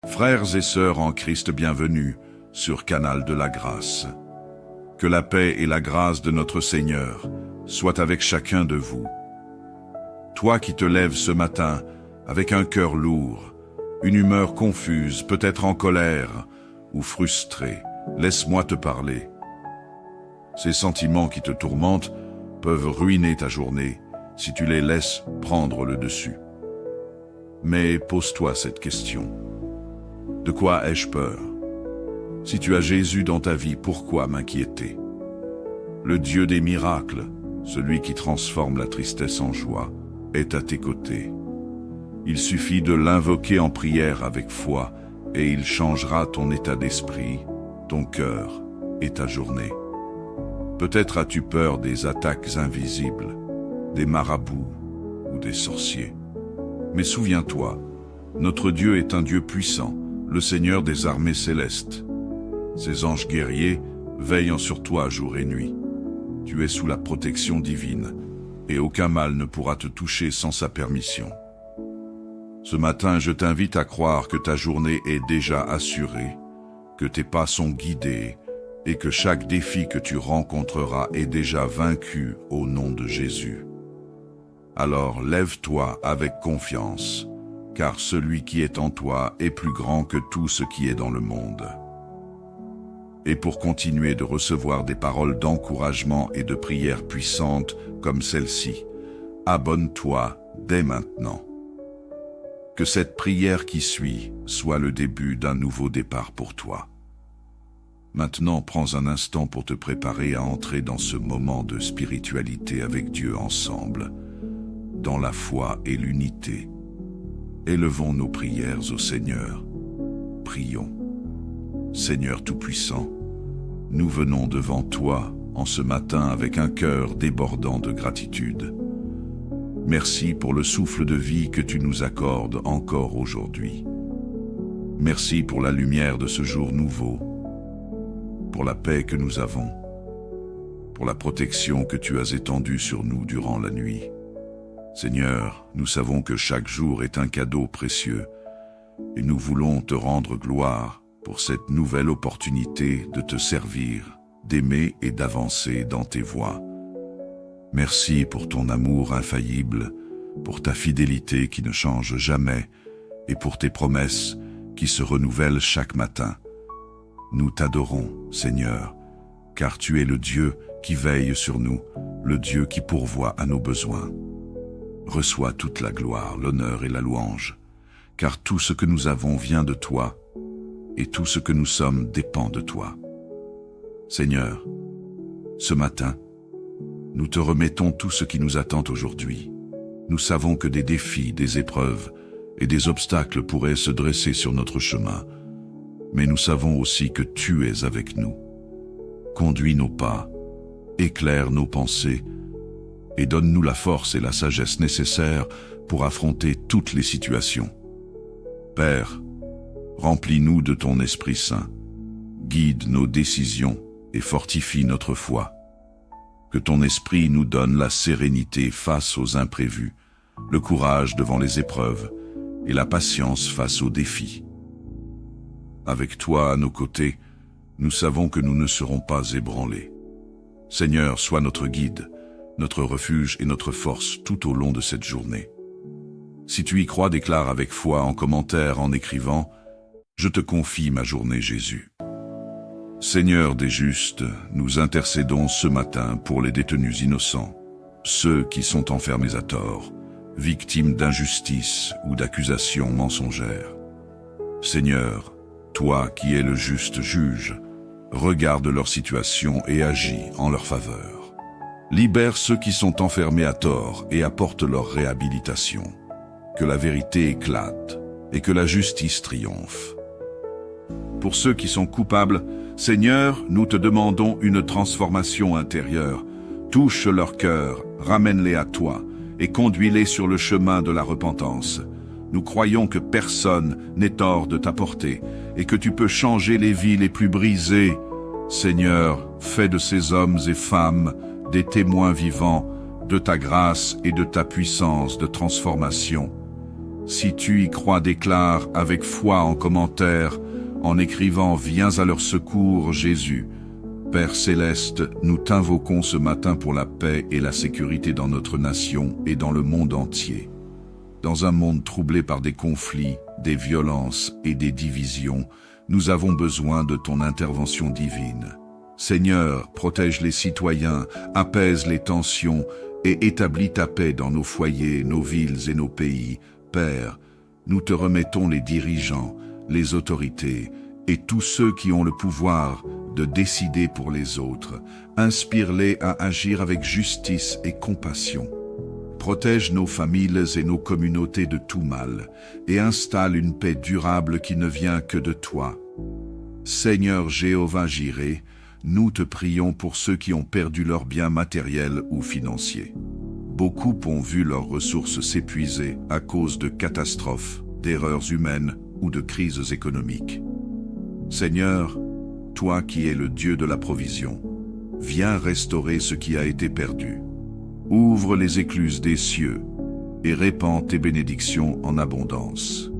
Frères et sœurs en Christ, bienvenue sur Canal de la Grâce. Que la paix et la grâce de notre Seigneur soient avec chacun de vous. Toi qui te lèves ce matin avec un cœur lourd, une humeur confuse, peut-être en colère ou frustré, laisse-moi te parler. Ces sentiments qui te tourmentent peuvent ruiner ta journée si tu les laisses prendre le dessus. Mais pose-toi cette question. De quoi ai-je peur? Si tu as Jésus dans ta vie, pourquoi m'inquiéter? Le Dieu des miracles, celui qui transforme la tristesse en joie, est à tes côtés. Il suffit de l'invoquer en prière avec foi et il changera ton état d'esprit, ton cœur et ta journée. Peut-être as-tu peur des attaques invisibles, des marabouts ou des sorciers. Mais souviens-toi, notre Dieu est un Dieu puissant, le Seigneur des armées célestes. Ses anges guerriers veillent sur toi jour et nuit. Tu es sous la protection divine, et aucun mal ne pourra te toucher sans sa permission. Ce matin, je t'invite à croire que ta journée est déjà assurée, que tes pas sont guidés, et que chaque défi que tu rencontreras est déjà vaincu au nom de Jésus. Alors lève-toi avec confiance, car celui qui est en toi est plus grand que tout ce qui est dans le monde. Et pour continuer de recevoir des paroles d'encouragement et de prières puissantes comme celle-ci, abonne-toi dès maintenant. Que cette prière qui suit soit le début d'un nouveau départ pour toi. Maintenant, prends un instant pour te préparer à entrer dans ce moment de spiritualité avec Dieu ensemble, dans la foi et l'unité. Élevons nos prières au Seigneur. Prions. Seigneur Tout-Puissant, nous venons devant toi en ce matin avec un cœur débordant de gratitude. Merci pour le souffle de vie que tu nous accordes encore aujourd'hui. Merci pour la lumière de ce jour nouveau, pour la paix que nous avons, pour la protection que tu as étendue sur nous durant la nuit. Seigneur, nous savons que chaque jour est un cadeau précieux et nous voulons te rendre gloire pour cette nouvelle opportunité de te servir, d'aimer et d'avancer dans tes voies. Merci pour ton amour infaillible, pour ta fidélité qui ne change jamais et pour tes promesses qui se renouvellent chaque matin. Nous t'adorons, Seigneur, car tu es le Dieu qui veille sur nous, le Dieu qui pourvoit à nos besoins. Reçois toute la gloire, l'honneur et la louange, car tout ce que nous avons vient de toi, et tout ce que nous sommes dépend de toi. Seigneur, ce matin, nous te remettons tout ce qui nous attend aujourd'hui. Nous savons que des défis, des épreuves et des obstacles pourraient se dresser sur notre chemin, mais nous savons aussi que tu es avec nous. Conduis nos pas, éclaire nos pensées et donne-nous la force et la sagesse nécessaires pour affronter toutes les situations. Père, remplis-nous de ton Esprit Saint, guide nos décisions et fortifie notre foi. Que ton Esprit nous donne la sérénité face aux imprévus, le courage devant les épreuves et la patience face aux défis. Avec toi à nos côtés, nous savons que nous ne serons pas ébranlés. Seigneur, sois notre guide, notre refuge et notre force tout au long de cette journée. Si tu y crois, déclare avec foi en commentaire en écrivant « Je te confie ma journée, Jésus ». Seigneur des justes, nous intercédons ce matin pour les détenus innocents, ceux qui sont enfermés à tort, victimes d'injustice ou d'accusations mensongères. Seigneur, toi qui es le juste juge, regarde leur situation et agis en leur faveur. Libère ceux qui sont enfermés à tort et apporte leur réhabilitation. Que la vérité éclate et que la justice triomphe. Pour ceux qui sont coupables, Seigneur, nous te demandons une transformation intérieure. Touche leur cœur, ramène-les à toi et conduis-les sur le chemin de la repentance. Nous croyons que personne n'est hors de ta portée et que tu peux changer les vies les plus brisées. Seigneur, fais de ces hommes et femmes des témoins vivants de ta grâce et de ta puissance de transformation. Si tu y crois, déclare avec foi en commentaire, en écrivant « Viens à leur secours, Jésus ». Père céleste, nous t'invoquons ce matin pour la paix et la sécurité dans notre nation et dans le monde entier. Dans un monde troublé par des conflits, des violences et des divisions, Nous avons besoin de ton intervention divine. Seigneur, protège les citoyens, apaise les tensions et établis ta paix dans nos foyers, nos villes et nos pays. Père, nous te remettons les dirigeants, les autorités et tous ceux qui ont le pouvoir de décider pour les autres. Inspire-les à agir avec justice et compassion. Protège nos familles et nos communautés de tout mal et installe une paix durable qui ne vient que de toi. Seigneur Jéhovah Jireh, nous te prions pour ceux qui ont perdu leurs biens matériels ou financiers. Beaucoup ont vu leurs ressources s'épuiser à cause de catastrophes, d'erreurs humaines ou de crises économiques. Seigneur, toi qui es le Dieu de la provision, viens restaurer ce qui a été perdu. Ouvre les écluses des cieux et répands tes bénédictions en abondance.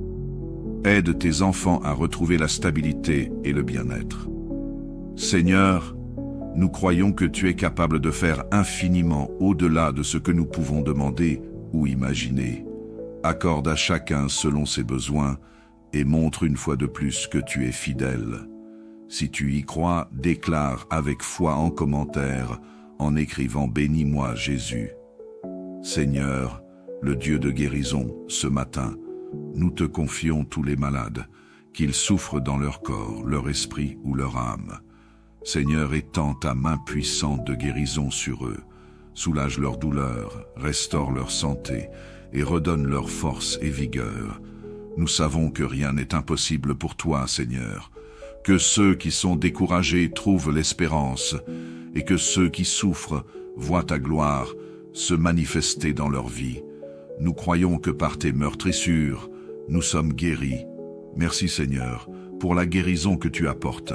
Aide tes enfants à retrouver la stabilité et le bien-être. Seigneur, nous croyons que tu es capable de faire infiniment au-delà de ce que nous pouvons demander ou imaginer. Accorde à chacun selon ses besoins et montre une fois de plus que tu es fidèle. Si tu y crois, déclare avec foi en commentaire en écrivant « Bénis-moi Jésus ». Seigneur, le Dieu de guérison, ce matin, nous te confions tous les malades, qu'ils souffrent dans leur corps, leur esprit ou leur âme. Seigneur, étends ta main puissante de guérison sur eux, soulage leur douleur, restaure leur santé et redonne leur force et vigueur. Nous savons que rien n'est impossible pour toi, Seigneur, que ceux qui sont découragés trouvent l'espérance et que ceux qui souffrent voient ta gloire se manifester dans leur vie. Nous croyons que par tes meurtrissures, nous sommes guéris. Merci Seigneur, pour la guérison que tu apportes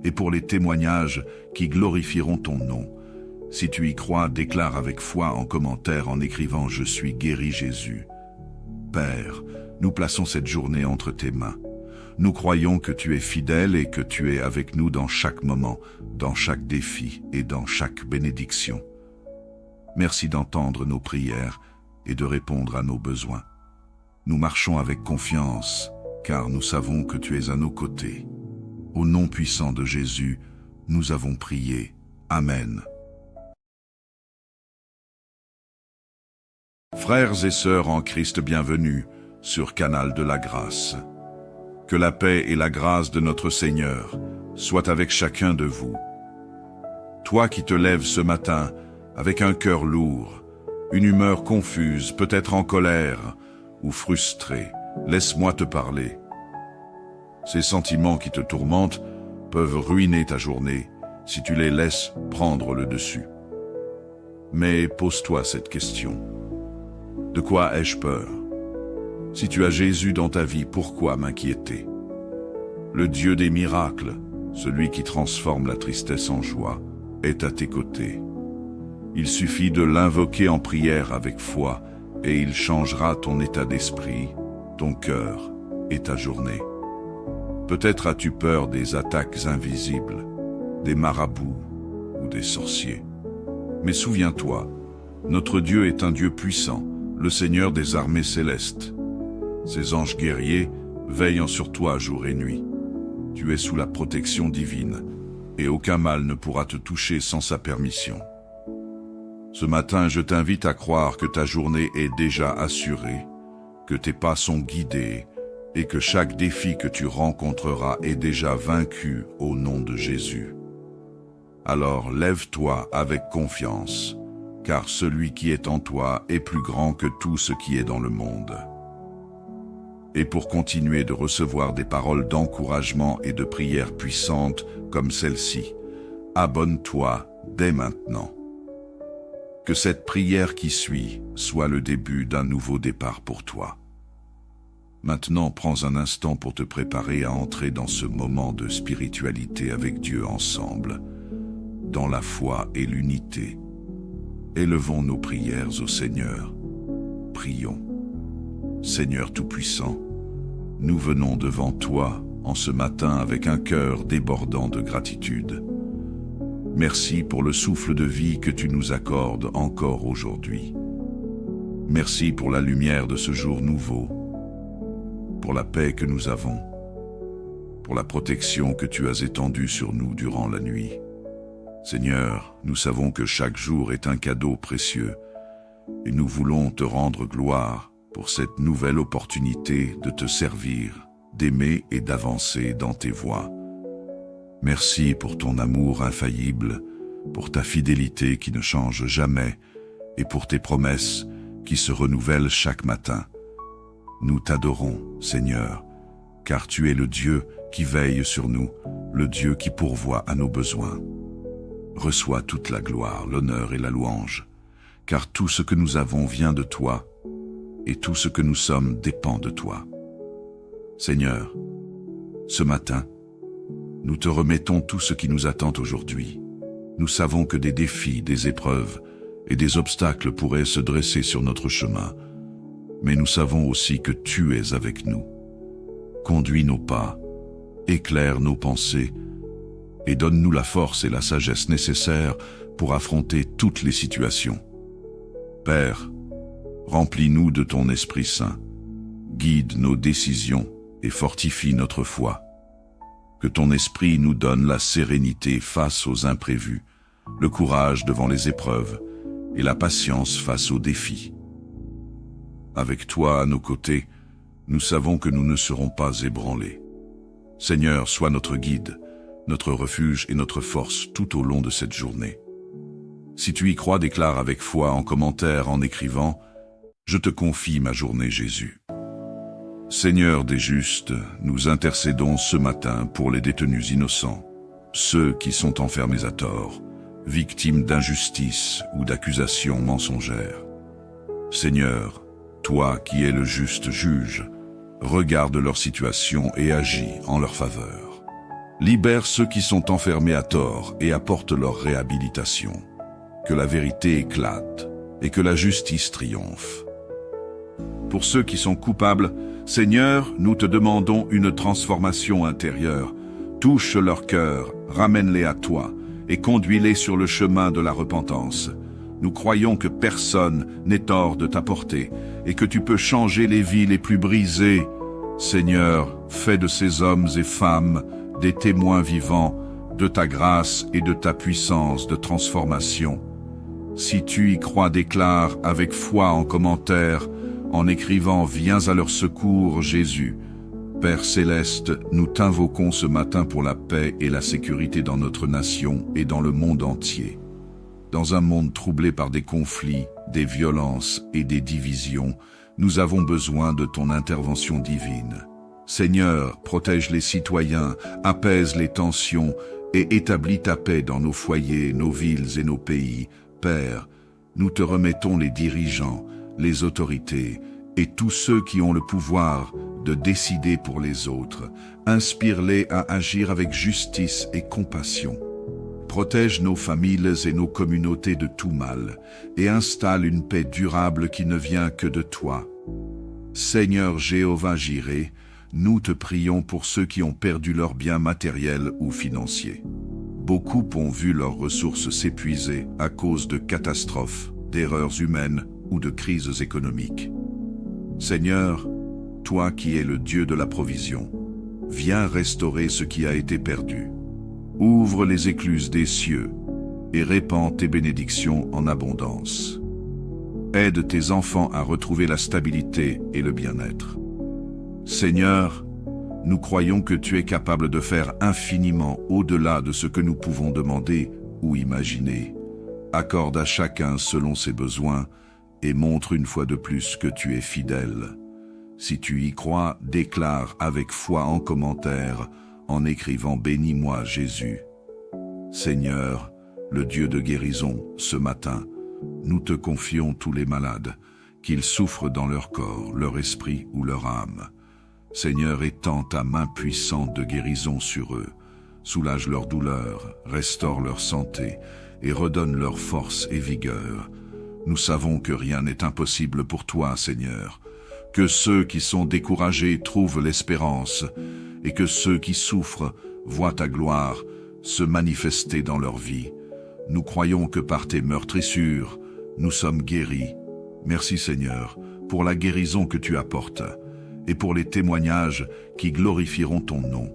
et pour les témoignages qui glorifieront ton nom. Si tu y crois, déclare avec foi en commentaire en écrivant « Je suis guéri Jésus ». Père, nous plaçons cette journée entre tes mains. Nous croyons que tu es fidèle et que tu es avec nous dans chaque moment, dans chaque défi et dans chaque bénédiction. Merci d'entendre nos prières et de répondre à nos besoins. Nous marchons avec confiance, car nous savons que tu es à nos côtés. Au nom puissant de Jésus, nous avons prié. Amen. Frères et sœurs en Christ, bienvenue sur Canal de la Grâce. Que la paix et la grâce de notre Seigneur soient avec chacun de vous. Toi qui te lèves ce matin avec un cœur lourd, une humeur confuse, peut-être en colère ou frustré, laisse-moi te parler. Ces sentiments qui te tourmentent peuvent ruiner ta journée si tu les laisses prendre le dessus. Mais pose-toi cette question. De quoi ai-je peur? Si tu as Jésus dans ta vie, pourquoi m'inquiéter? Le Dieu des miracles, celui qui transforme la tristesse en joie, est à tes côtés. Il suffit de l'invoquer en prière avec foi et il changera ton état d'esprit, ton cœur et ta journée. Peut-être as-tu peur des attaques invisibles, des marabouts ou des sorciers. Mais souviens-toi, notre Dieu est un Dieu puissant, le Seigneur des armées célestes. Ses anges guerriers veillent sur toi jour et nuit. Tu es sous la protection divine, et aucun mal ne pourra te toucher sans sa permission. Ce matin, je t'invite à croire que ta journée est déjà assurée, que tes pas sont guidés, et que chaque défi que tu rencontreras est déjà vaincu au nom de Jésus. Alors lève-toi avec confiance, car celui qui est en toi est plus grand que tout ce qui est dans le monde. Et pour continuer de recevoir des paroles d'encouragement et de prières puissantes comme celle-ci, abonne-toi dès maintenant. Que cette prière qui suit soit le début d'un nouveau départ pour toi. Maintenant, prends un instant pour te préparer à entrer dans ce moment de spiritualité avec Dieu ensemble, dans la foi et l'unité. Élevons nos prières au Seigneur. Prions. Seigneur Tout-Puissant, nous venons devant toi en ce matin avec un cœur débordant de gratitude. Merci pour le souffle de vie que tu nous accordes encore aujourd'hui. Merci pour la lumière de ce jour nouveau, pour la paix que nous avons, pour pour la protection que tu as étendue sur nous durant la nuit. Seigneur, nous savons que chaque jour est un cadeau précieux et nous voulons te rendre gloire pour cette nouvelle opportunité de te servir, d'aimer et d'avancer dans tes voies. Merci pour ton amour infaillible, pour ta fidélité qui ne change jamais et pour tes promesses qui se renouvellent chaque matin. Nous t'adorons, Seigneur, car tu es le Dieu qui veille sur nous, le Dieu qui pourvoit à nos besoins. Reçois toute la gloire, l'honneur et la louange, car tout ce que nous avons vient de toi, et tout ce que nous sommes dépend de toi. Seigneur, ce matin, nous te remettons tout ce qui nous attend aujourd'hui. Nous savons que des défis, des épreuves et des obstacles pourraient se dresser sur notre chemin, mais nous savons aussi que tu es avec nous. Conduis nos pas, éclaire nos pensées, et donne-nous la force et la sagesse nécessaires pour affronter toutes les situations. Père, remplis-nous de ton Esprit Saint, guide nos décisions et fortifie notre foi. Que ton Esprit nous donne la sérénité face aux imprévus, le courage devant les épreuves et la patience face aux défis. Avec toi à nos côtés, nous savons que nous ne serons pas ébranlés. Seigneur, sois notre guide, notre refuge et notre force tout au long de cette journée. Si tu y crois, déclare avec foi en commentaire en écrivant « Je te confie ma journée Jésus ». Seigneur des justes, nous intercédons ce matin pour les détenus innocents, ceux qui sont enfermés à tort, victimes d'injustice ou d'accusations mensongères. Seigneur, toi qui es le juste juge, regarde leur situation et agis en leur faveur. Libère ceux qui sont enfermés à tort et apporte leur réhabilitation. Que la vérité éclate et que la justice triomphe. Pour ceux qui sont coupables, Seigneur, nous te demandons une transformation intérieure. Touche leur cœur, ramène-les à toi et conduis-les sur le chemin de la repentance. Nous croyons que personne n'est hors de ta portée et que tu peux changer les vies les plus brisées. Seigneur, fais de ces hommes et femmes des témoins vivants de ta grâce et de ta puissance de transformation. Si tu y crois, déclare avec foi en commentaire, en écrivant « Viens à leur secours, Jésus ». Père céleste, nous t'invoquons ce matin pour la paix et la sécurité dans notre nation et dans le monde entier. Dans un monde troublé par des conflits, des violences et des divisions, nous avons besoin de ton intervention divine. Seigneur, protège les citoyens, apaise les tensions et établis ta paix dans nos foyers, nos villes et nos pays. Père, nous te remettons les dirigeants, les autorités et tous ceux qui ont le pouvoir de décider pour les autres. Inspire-les à agir avec justice et compassion. Protège nos familles et nos communautés de tout mal et installe une paix durable qui ne vient que de toi. Seigneur Jéhovah Jireh, nous te prions pour ceux qui ont perdu leurs biens matériels ou financiers. Beaucoup ont vu leurs ressources s'épuiser à cause de catastrophes, d'erreurs humaines ou de crises économiques. Seigneur, toi qui es le Dieu de la provision, viens restaurer ce qui a été perdu. Ouvre les écluses des cieux et répands tes bénédictions en abondance. Aide tes enfants à retrouver la stabilité et le bien-être. Seigneur, nous croyons que tu es capable de faire infiniment au-delà de ce que nous pouvons demander ou imaginer. Accorde à chacun selon ses besoins et montre une fois de plus que tu es fidèle. Si tu y crois, déclare avec foi en commentaire, en écrivant « Bénis-moi Jésus ». Seigneur, le Dieu de guérison, ce matin, nous te confions tous les malades, qu'ils souffrent dans leur corps, leur esprit ou leur âme. Seigneur, étends ta main puissante de guérison sur eux, soulage leur douleur, restaure leur santé et redonne leur force et vigueur. Nous savons que rien n'est impossible pour toi, Seigneur, que ceux qui sont découragés trouvent l'espérance et que ceux qui souffrent voient ta gloire se manifester dans leur vie. Nous croyons que par tes meurtrissures, nous sommes guéris. Merci Seigneur, pour la guérison que tu apportes et pour les témoignages qui glorifieront ton nom.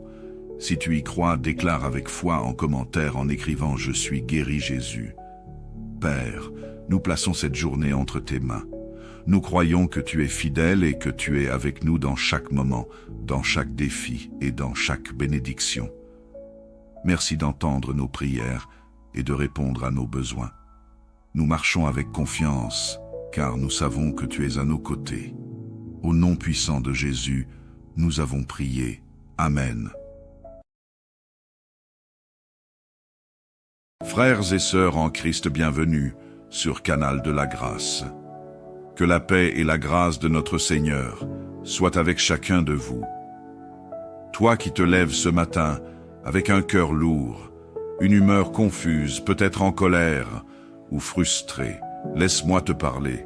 Si tu y crois, déclare avec foi en commentaire en écrivant « Je suis guéri Jésus ». Père, nous plaçons cette journée entre tes mains. Nous croyons que tu es fidèle et que tu es avec nous dans chaque moment, dans chaque défi et dans chaque bénédiction. Merci d'entendre nos prières et de répondre à nos besoins. Nous marchons avec confiance, car nous savons que tu es à nos côtés. Au nom puissant de Jésus, nous avons prié. Amen. Frères et sœurs en Christ, bienvenue sur Canal de la Grâce. Que la paix et la grâce de notre Seigneur soient avec chacun de vous. Toi qui te lèves ce matin avec un cœur lourd, une humeur confuse, peut-être en colère ou frustré, laisse-moi te parler.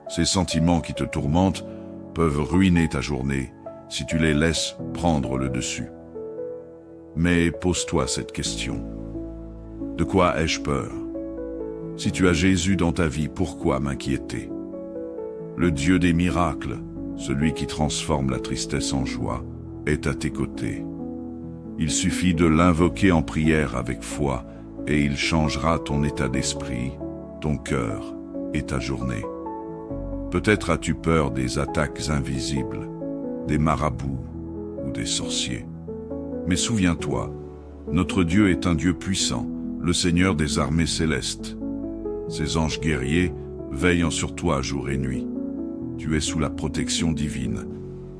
Ces sentiments qui te tourmentent peuvent ruiner ta journée si tu les laisses prendre le dessus. Mais pose-toi cette question. De quoi ai-je peur? Si tu as Jésus dans ta vie, pourquoi m'inquiéter? Le Dieu des miracles, celui qui transforme la tristesse en joie, est à tes côtés. Il suffit de l'invoquer en prière avec foi et il changera ton état d'esprit, ton cœur et ta journée. Peut-être as-tu peur des attaques invisibles, des marabouts ou des sorciers. Mais souviens-toi, notre Dieu est un Dieu puissant, le Seigneur des armées célestes. Ses anges guerriers veillant sur toi jour et nuit. Tu es sous la protection divine,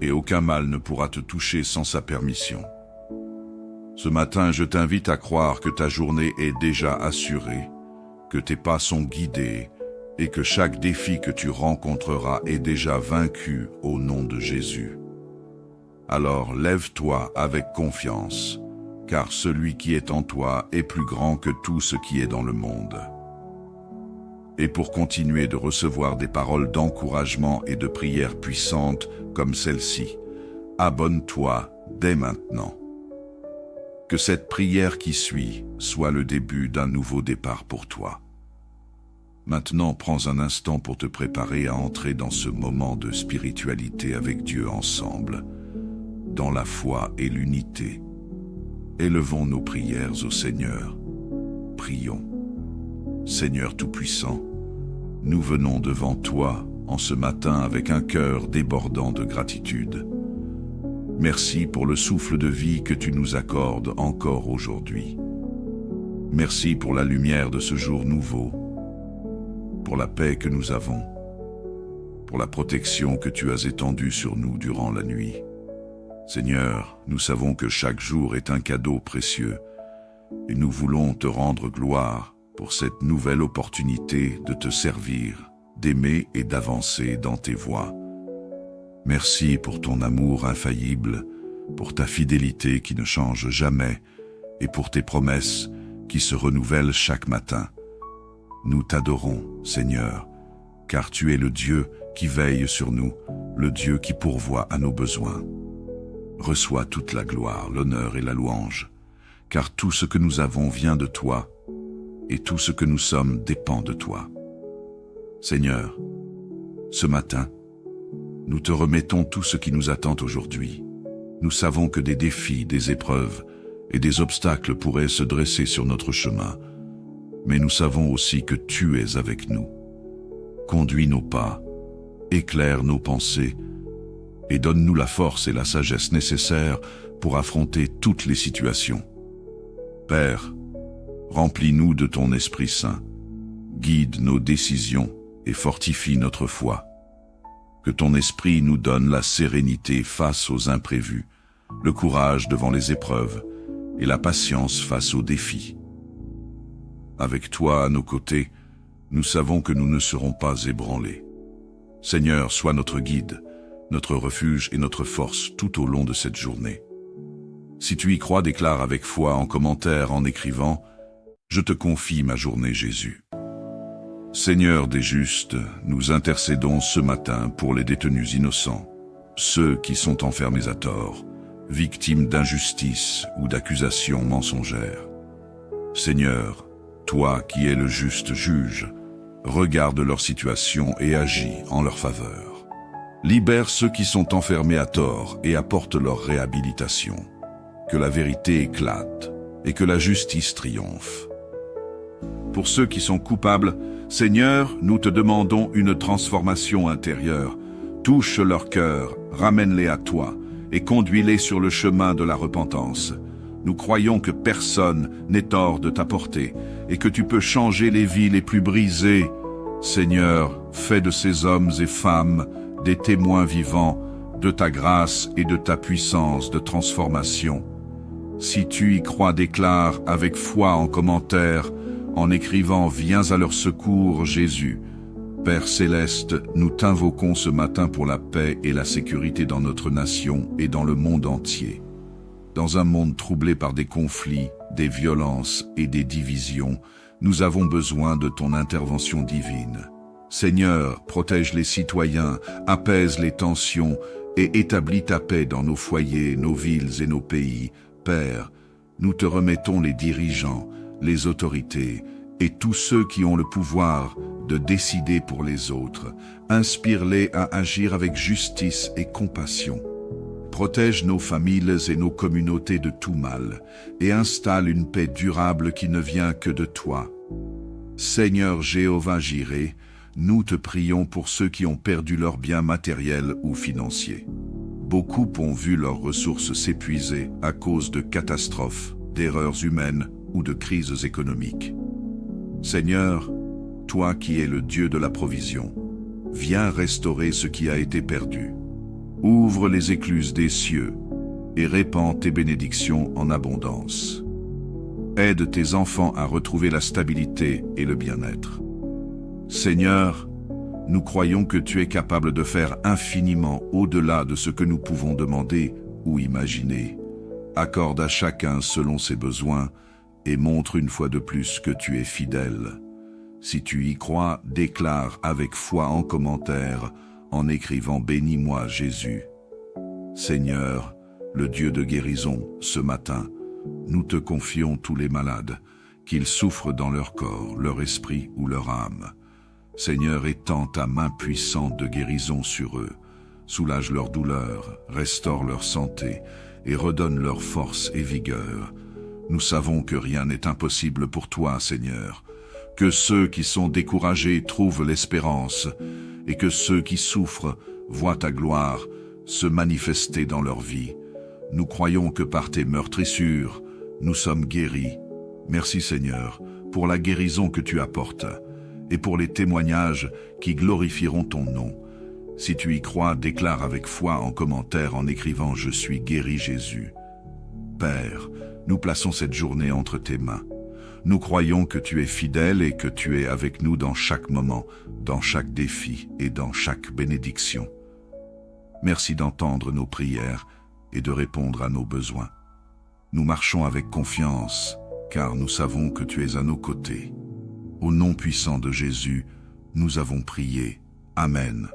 et aucun mal ne pourra te toucher sans sa permission. Ce matin, je t'invite à croire que ta journée est déjà assurée, que tes pas sont guidés, et que chaque défi que tu rencontreras est déjà vaincu au nom de Jésus. Alors lève-toi avec confiance, car celui qui est en toi est plus grand que tout ce qui est dans le monde. Et pour continuer de recevoir des paroles d'encouragement et de prières puissantes comme celle-ci, abonne-toi dès maintenant. Que cette prière qui suit soit le début d'un nouveau départ pour toi. Maintenant, prends un instant pour te préparer à entrer dans ce moment de spiritualité avec Dieu ensemble, dans la foi et l'unité. Élevons nos prières au Seigneur. Prions. Seigneur Tout-Puissant, nous venons devant toi en ce matin avec un cœur débordant de gratitude. Merci pour le souffle de vie que tu nous accordes encore aujourd'hui. Merci pour la lumière de ce jour nouveau, pour la paix que nous avons, pour la protection que tu as étendue sur nous durant la nuit. Seigneur, nous savons que chaque jour est un cadeau précieux et nous voulons te rendre gloire pour cette nouvelle opportunité de te servir, d'aimer et d'avancer dans tes voies. Merci pour ton amour infaillible, pour ta fidélité qui ne change jamais et pour tes promesses qui se renouvellent chaque matin. Nous t'adorons, Seigneur, car tu es le Dieu qui veille sur nous, le Dieu qui pourvoit à nos besoins. Reçois toute la gloire, l'honneur et la louange, car tout ce que nous avons vient de toi, et tout ce que nous sommes dépend de toi. Seigneur, ce matin, nous te remettons tout ce qui nous attend aujourd'hui. Nous savons que des défis, des épreuves et des obstacles pourraient se dresser sur notre chemin, mais nous savons aussi que tu es avec nous. Conduis nos pas, éclaire nos pensées, et donne-nous la force et la sagesse nécessaires pour affronter toutes les situations. Père, remplis-nous de ton Esprit Saint, guide nos décisions et fortifie notre foi. Que ton Esprit nous donne la sérénité face aux imprévus, le courage devant les épreuves et la patience face aux défis. Avec toi à nos côtés, nous savons que nous ne serons pas ébranlés. Seigneur, sois notre guide, notre refuge et notre force tout au long de cette journée. Si tu y crois, déclare avec foi en commentaire en écrivant « Je te confie ma journée Jésus ». Seigneur des justes, nous intercédons ce matin pour les détenus innocents, ceux qui sont enfermés à tort, victimes d'injustice ou d'accusations mensongères. Seigneur, toi qui es le juste juge, regarde leur situation et agis en leur faveur. Libère ceux qui sont enfermés à tort et apporte leur réhabilitation. que la vérité éclate et que la justice triomphe. Pour ceux qui sont coupables, Seigneur, nous te demandons une transformation intérieure. Touche leur cœur, ramène-les à toi et conduis-les sur le chemin de la repentance. Nous croyons que personne n'est hors de ta portée et que tu peux changer les vies les plus brisées. Seigneur, fais de ces hommes et femmes des témoins vivants de ta grâce et de ta puissance de transformation. Si tu y crois, déclare avec foi en commentaire, en écrivant « Viens à leur secours, Jésus ». Père céleste, nous t'invoquons ce matin pour la paix et la sécurité dans notre nation et dans le monde entier. Dans un monde troublé par des conflits, des violences et des divisions, nous avons besoin de ton intervention divine. Seigneur, protège les citoyens, apaise les tensions et établis ta paix dans nos foyers, nos villes et nos pays. Père, nous te remettons les dirigeants, les autorités et tous ceux qui ont le pouvoir de décider pour les autres. Inspire-les à agir avec justice et compassion. Protège nos familles et nos communautés de tout mal et installe une paix durable qui ne vient que de toi. Seigneur Jéhovah Jireh, nous te prions pour ceux qui ont perdu leurs biens matériels ou financiers. Beaucoup ont vu leurs ressources s'épuiser à cause de catastrophes, d'erreurs humaines ou de crises économiques. Seigneur, toi qui es le Dieu de la provision, viens restaurer ce qui a été perdu. Ouvre les écluses des cieux et répands tes bénédictions en abondance. Aide tes enfants à retrouver la stabilité et le bien-être. Seigneur, nous croyons que tu es capable de faire infiniment au-delà de ce que nous pouvons demander ou imaginer. Accorde à chacun selon ses besoins et montre une fois de plus que tu es fidèle. Si tu y crois, déclare avec foi en commentaire, en écrivant « Bénis-moi Jésus ». Seigneur, le Dieu de guérison, ce matin, nous te confions tous les malades, qu'ils souffrent dans leur corps, leur esprit ou leur âme. Seigneur, étends ta main puissante de guérison sur eux, soulage leur douleur, restaure leur santé et redonne leur force et vigueur. Nous savons que rien n'est impossible pour toi, Seigneur, que ceux qui sont découragés trouvent l'espérance et que ceux qui souffrent voient ta gloire se manifester dans leur vie. Nous croyons que par tes meurtrissures, nous sommes guéris. Merci Seigneur pour la guérison que tu apportes et pour les témoignages qui glorifieront ton nom. Si tu y crois, déclare avec foi en commentaire en écrivant « Je suis guéri Jésus ». Père, nous plaçons cette journée entre tes mains. Nous croyons que tu es fidèle et que tu es avec nous dans chaque moment, dans chaque défi et dans chaque bénédiction. Merci d'entendre nos prières et de répondre à nos besoins. Nous marchons avec confiance, car nous savons que tu es à nos côtés. Au nom puissant de Jésus, nous avons prié. Amen.